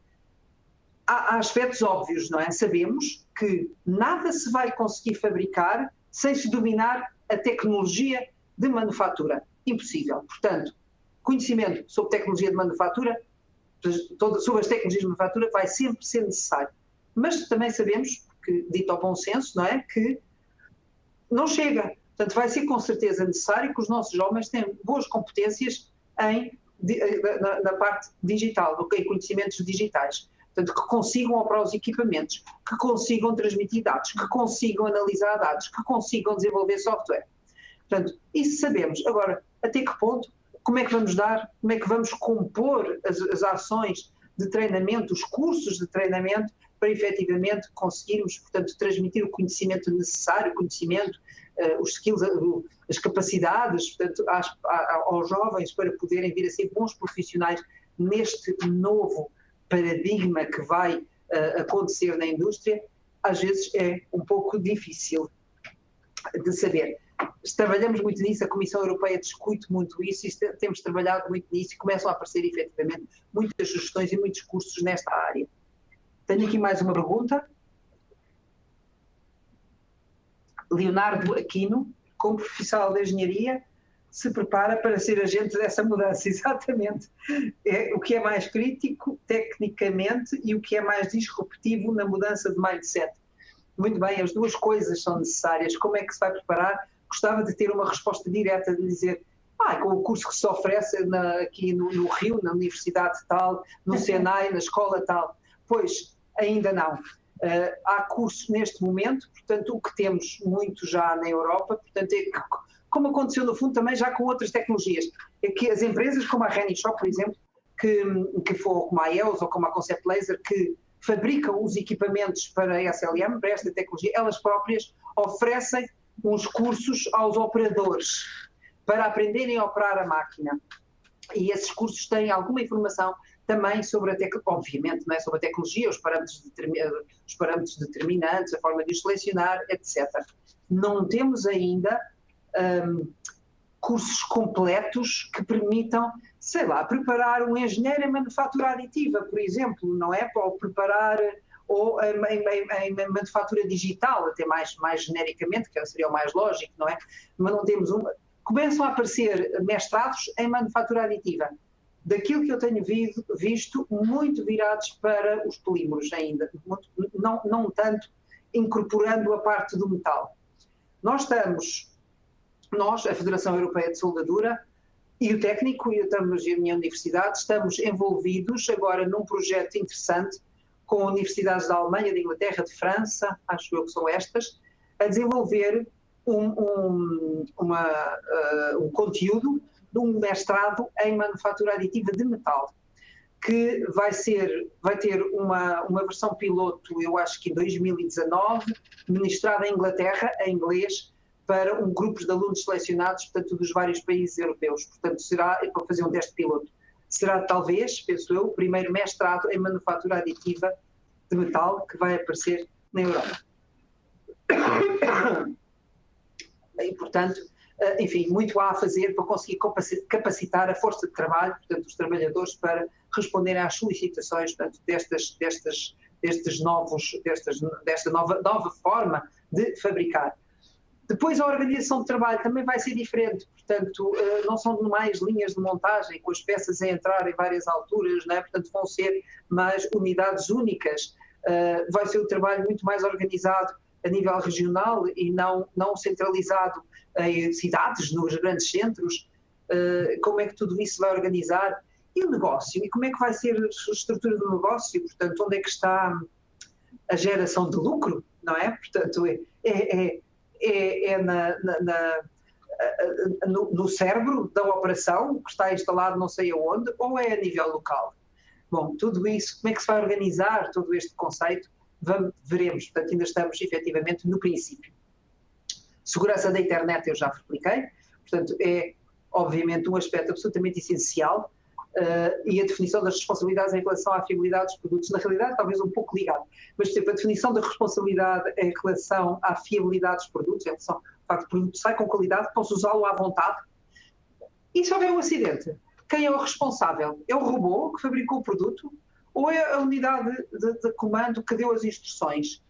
Há aspectos óbvios, não é? Sabemos que nada se vai conseguir fabricar sem se dominar a tecnologia de manufatura. Impossível. Portanto, conhecimento sobre tecnologia de manufatura, sobre as tecnologias de manufatura, vai sempre ser necessário. Mas também sabemos, que, dito ao bom senso, não é? Que não chega. Portanto, vai ser com certeza necessário que os nossos jovens tenham boas competências na parte digital, em conhecimentos digitais. Portanto, que consigam operar os equipamentos, que consigam transmitir dados, que consigam analisar dados, que consigam desenvolver software. Portanto, isso sabemos. Agora, até que ponto, como é que vamos compor as ações de treinamento, os cursos de treinamento, para efetivamente conseguirmos, portanto, transmitir o conhecimento necessário, os skills, as capacidades, portanto, aos jovens para poderem vir a ser bons profissionais neste novo paradigma que vai acontecer na indústria. Às vezes é um pouco difícil de saber. Trabalhamos muito nisso, a Comissão Europeia discute muito isso e temos trabalhado muito nisso e começam a aparecer efetivamente muitas sugestões e muitos cursos nesta área. Tenho aqui mais uma pergunta. Leonardo Aquino, como profissional de engenharia, se prepara para ser agente dessa mudança. Exatamente. O que é mais crítico tecnicamente e o que é mais disruptivo na mudança de mindset. Muito bem, as duas coisas são necessárias. Como é que se vai preparar? Gostava de ter uma resposta direta, de dizer, com o curso que se oferece aqui no Rio, na universidade tal, no Senai, na escola tal. Pois, ainda não. Há cursos neste momento, portanto, o que temos muito já na Europa, portanto, é que, como aconteceu no fundo também já com outras tecnologias, é que as empresas como a Renishaw, por exemplo, que for como a EOS ou como a Concept Laser, que fabricam os equipamentos para a SLM, para esta tecnologia, elas próprias oferecem uns cursos aos operadores para aprenderem a operar a máquina. E esses cursos têm alguma informação também sobre obviamente, não é? Sobre a tecnologia, os parâmetros determinantes, a forma de os selecionar, etc. Não temos ainda cursos completos que permitam, sei lá, preparar um engenheiro em manufatura aditiva, por exemplo, não é? Ou preparar em manufatura digital, até mais genericamente, que seria o mais lógico, não é? Mas não temos começam a aparecer mestrados em manufatura aditiva. Daquilo que eu tenho visto, muito virados para os polímeros ainda, não tanto incorporando a parte do metal. Nós, a Federação Europeia de Soldadura, e o técnico, e a minha universidade, estamos envolvidos agora num projeto interessante com universidades da Alemanha, da Inglaterra, de França, acho eu que são estas, a desenvolver um conteúdo de um mestrado em manufatura aditiva de metal, que vai ter uma versão piloto, eu acho que em 2019, ministrada em Inglaterra, em inglês, para um grupo de alunos selecionados, portanto, dos vários países europeus. Portanto, será para fazer um teste piloto. Será, talvez, penso eu, o primeiro mestrado em manufatura aditiva de metal que vai aparecer na Europa. E, portanto, enfim, muito há a fazer para conseguir capacitar a força de trabalho, portanto, os trabalhadores, para responderem às solicitações, portanto, desta nova forma de fabricar. Depois a organização de trabalho também vai ser diferente, portanto não são mais linhas de montagem com as peças a entrar em várias alturas, não é? Portanto vão ser mais unidades únicas, vai ser um trabalho muito mais organizado a nível regional e não centralizado em cidades, nos grandes centros. Como é que tudo isso se vai organizar? E o negócio? E como é que vai ser a estrutura do negócio? Portanto, onde é que está a geração de lucro, não é? Portanto, no cérebro da operação, que está instalado não sei aonde, ou é a nível local? Bom, tudo isso, como é que se vai organizar todo este conceito? Veremos, portanto ainda estamos efetivamente no princípio. Segurança da internet eu já expliquei, portanto é obviamente um aspecto absolutamente essencial, e a definição das responsabilidades em relação à fiabilidade dos produtos, na realidade talvez um pouco ligado, mas por exemplo, a definição da responsabilidade em relação à fiabilidade dos produtos, em relação ao facto que o produto sai com qualidade, posso usá-lo à vontade, e se houver um acidente, quem é o responsável? É o robô que fabricou o produto? Ou é a unidade de comando que deu as instruções?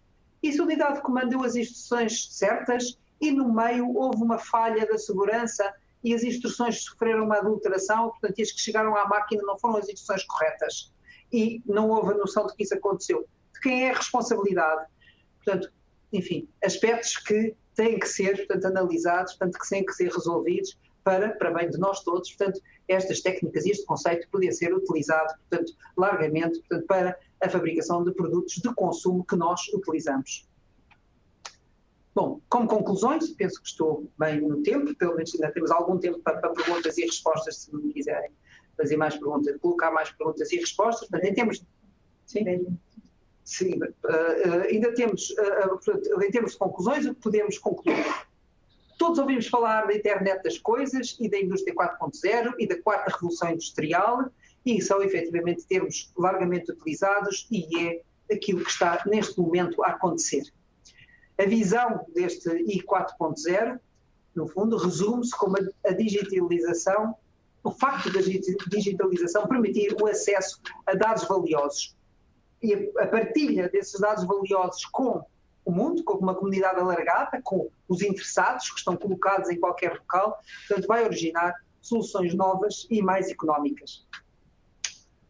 E se a unidade de comando deu as instruções certas e no meio houve uma falha da segurança e as instruções sofreram uma adulteração, portanto, e as que chegaram à máquina não foram as instruções corretas e não houve a noção de que isso aconteceu? De quem é a responsabilidade? Portanto, enfim, aspectos que têm que ser, portanto, analisados, portanto, que têm que ser resolvidos para bem de nós todos. Portanto, estas técnicas e este conceito podia ser utilizado, portanto, largamente, portanto, para a fabricação de produtos de consumo que nós utilizamos. Bom, como conclusões, penso que estou bem no tempo, pelo menos ainda temos algum tempo para perguntas e respostas, se me quiserem fazer mais perguntas, colocar mais perguntas e respostas. Portanto, em termos... Sim? Sim, ainda temos, em termos de conclusões, o que podemos concluir? Todos ouvimos falar da internet das coisas e da indústria 4.0 e da quarta revolução industrial, e são efetivamente termos largamente utilizados e é aquilo que está neste momento a acontecer. A visão deste I 4.0, no fundo, resume-se como a digitalização, o facto da digitalização permitir o acesso a dados valiosos e a partilha desses dados valiosos com o mundo, com uma comunidade alargada, com os interessados que estão colocados em qualquer local, portanto vai originar soluções novas e mais económicas.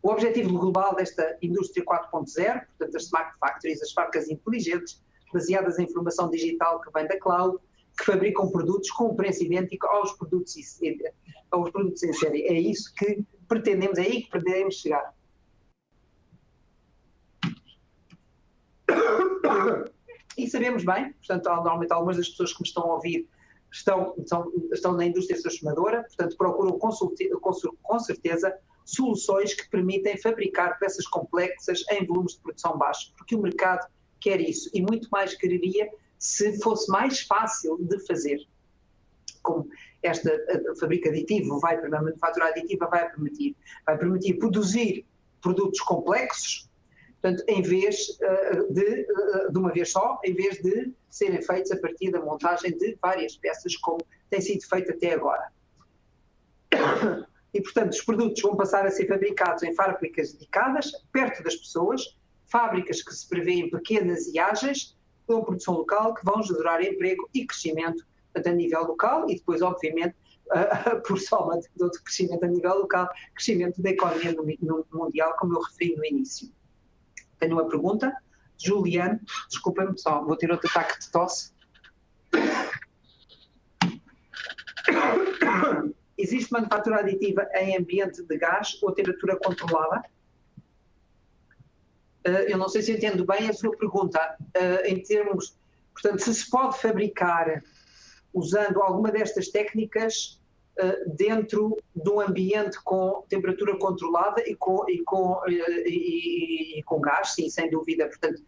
O objetivo global desta indústria 4.0, portanto as smart factories, as fábricas inteligentes, baseadas em informação digital que vem da cloud, que fabricam produtos com um preço idêntico aos produtos em série. É isso que pretendemos, é aí que pretendemos chegar. E sabemos bem, portanto, normalmente algumas das pessoas que me estão a ouvir estão na indústria transformadora, portanto, procuram com certeza soluções que permitem fabricar peças complexas em volumes de produção baixos, porque o mercado quer isso e muito mais quereria se fosse mais fácil de fazer. Como esta fábrica aditiva, a manufatura aditiva vai permitir produzir produtos complexos, portanto, em vez de uma vez só, em vez de serem feitos a partir da montagem de várias peças, como tem sido feito até agora. E, portanto, os produtos vão passar a ser fabricados em fábricas dedicadas, perto das pessoas, fábricas que se prevêem pequenas e ágeis, com produção local, que vão gerar emprego e crescimento, portanto, a nível local e depois, obviamente, por soma de crescimento a nível local, crescimento da economia mundial, como eu referi no início. Tenho uma pergunta. Juliane, desculpem-me, só vou ter outro ataque de tosse. Existe manufatura aditiva em ambiente de gás ou temperatura controlada? Eu não sei se entendo bem a sua pergunta. Em termos, portanto, se pode fabricar usando alguma destas técnicas dentro de um ambiente com temperatura controlada e com gás, sim, sem dúvida. Portanto,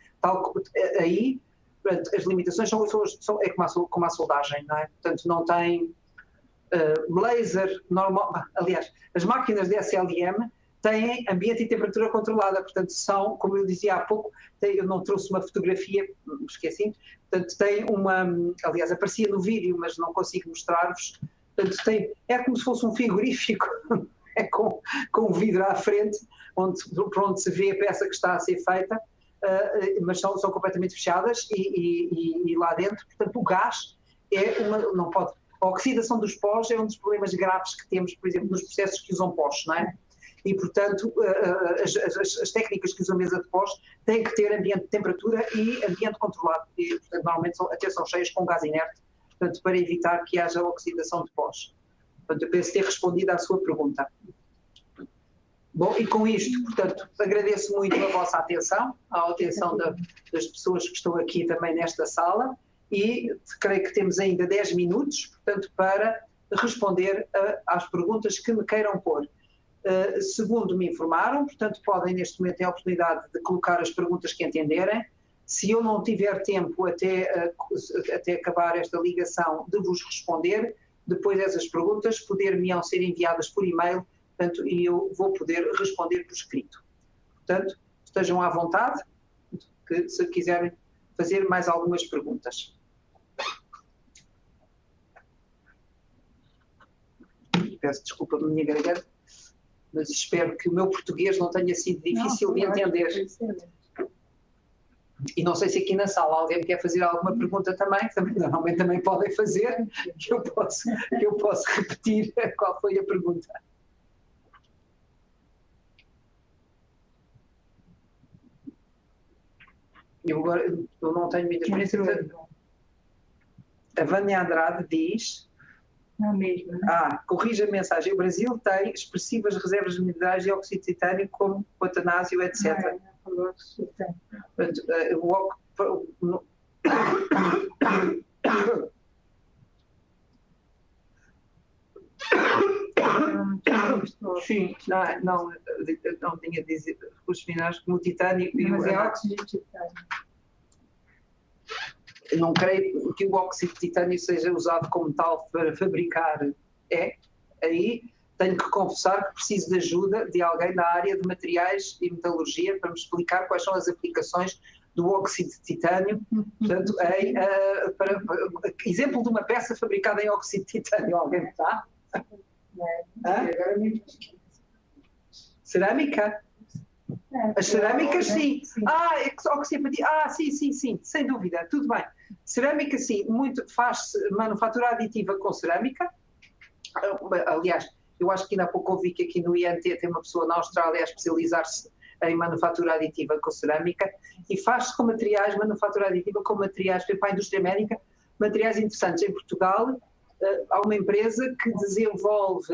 aí portanto, as limitações são como a soldagem, não é? Portanto, não tem laser normal. Aliás, as máquinas de SLM têm ambiente e temperatura controlada, portanto são, como eu dizia há pouco, eu não trouxe uma fotografia, esqueci, portanto tem uma, aliás aparecia no vídeo, mas não consigo mostrar-vos, portanto é como se fosse um frigorífico, é com um vidro à frente, por onde se vê a peça que está a ser feita, mas são completamente fechadas e lá dentro, portanto, o gás não pode. A oxidação dos pós é um dos problemas graves que temos, por exemplo, nos processos que usam pós, não é? E, portanto, as técnicas que usam mesa de pós têm que ter ambiente de temperatura e ambiente controlado. E, portanto, normalmente até são cheias com gás inerte, portanto, para evitar que haja oxidação de pós. Portanto, eu penso ter respondido à sua pergunta. Bom, e com isto, portanto, agradeço muito a vossa atenção, a atenção das pessoas que estão aqui também nesta sala, e creio que temos ainda 10 minutos, portanto, para responder às perguntas que me queiram pôr. Segundo me informaram, portanto, podem neste momento ter a oportunidade de colocar as perguntas que entenderem. Se eu não tiver tempo até acabar esta ligação de vos responder, depois essas perguntas poder-me-ão ser enviadas por e-mail, portanto, e eu vou poder responder por escrito. Portanto, estejam à vontade, se quiserem fazer mais algumas perguntas. Peço desculpa da minha garganta, mas espero que o meu português não tenha sido difícil de entender. E não sei se aqui na sala alguém quer fazer alguma pergunta também, que normalmente também podem fazer, que eu posso repetir qual foi a pergunta. Eu não tenho muita experiência. A Vânia Andrade diz... Não mesmo. Corrija a mensagem. O Brasil tem expressivas reservas de minerais de óxido de titânio, como cotanásio, etc. Sim, não tinha a dizer recursos minerais como o titânio e o óxido de titânio. Não creio que o óxido de titânio seja usado como tal para fabricar. Aí tenho que confessar que preciso de ajuda de alguém da área de materiais e metalurgia para me explicar quais são as aplicações do óxido de titânio. Portanto, exemplo de uma peça fabricada em óxido de titânio. Alguém está? Cerâmica? As cerâmicas, sim. Sim, sem dúvida, tudo bem. Cerâmica, sim, faz-se manufatura aditiva com cerâmica. Aliás, eu acho que ainda há pouco ouvi que aqui no INT tem uma pessoa na Austrália a especializar-se em manufatura aditiva com cerâmica, e faz-se com materiais, manufatura aditiva com materiais para a indústria médica, materiais interessantes. Em Portugal, há uma empresa que desenvolve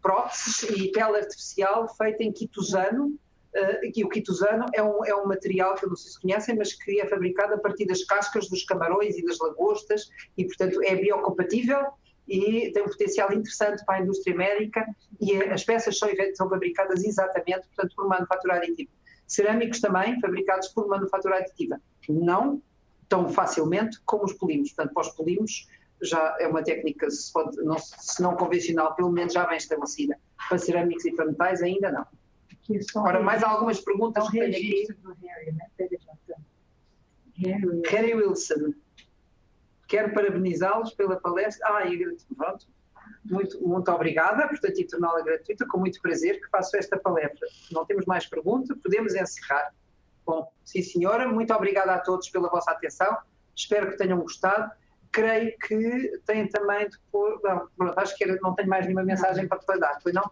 próteses e pele artificial feita em quitosano, e o quitosano é um material que eu não sei se conhecem, mas que é fabricado a partir das cascas dos camarões e das lagostas, e portanto é biocompatível e tem um potencial interessante para a indústria médica, e as peças são fabricadas exatamente, portanto, por manufatura aditiva. Cerâmicos também fabricados por manufatura aditiva, não tão facilmente como os polímeros. Portanto, para os polímeros já é uma técnica, se não convencional, pelo menos já bem estabelecida. Para cerâmicos e para metais ainda não. Ora, mais algumas perguntas que tenho aqui. Harry Wilson. Quero parabenizá-los pela palestra. Pronto. Muito obrigada, portanto, e torná-la gratuita, com muito prazer que faço esta palestra. Não temos mais perguntas, podemos encerrar. Bom, sim senhora, muito obrigada a todos pela vossa atenção, espero que tenham gostado. Creio que têm também depois... Pronto, acho que não tenho mais nenhuma mensagem para dar, pois não?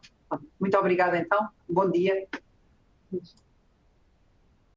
Muito obrigada então, bom dia.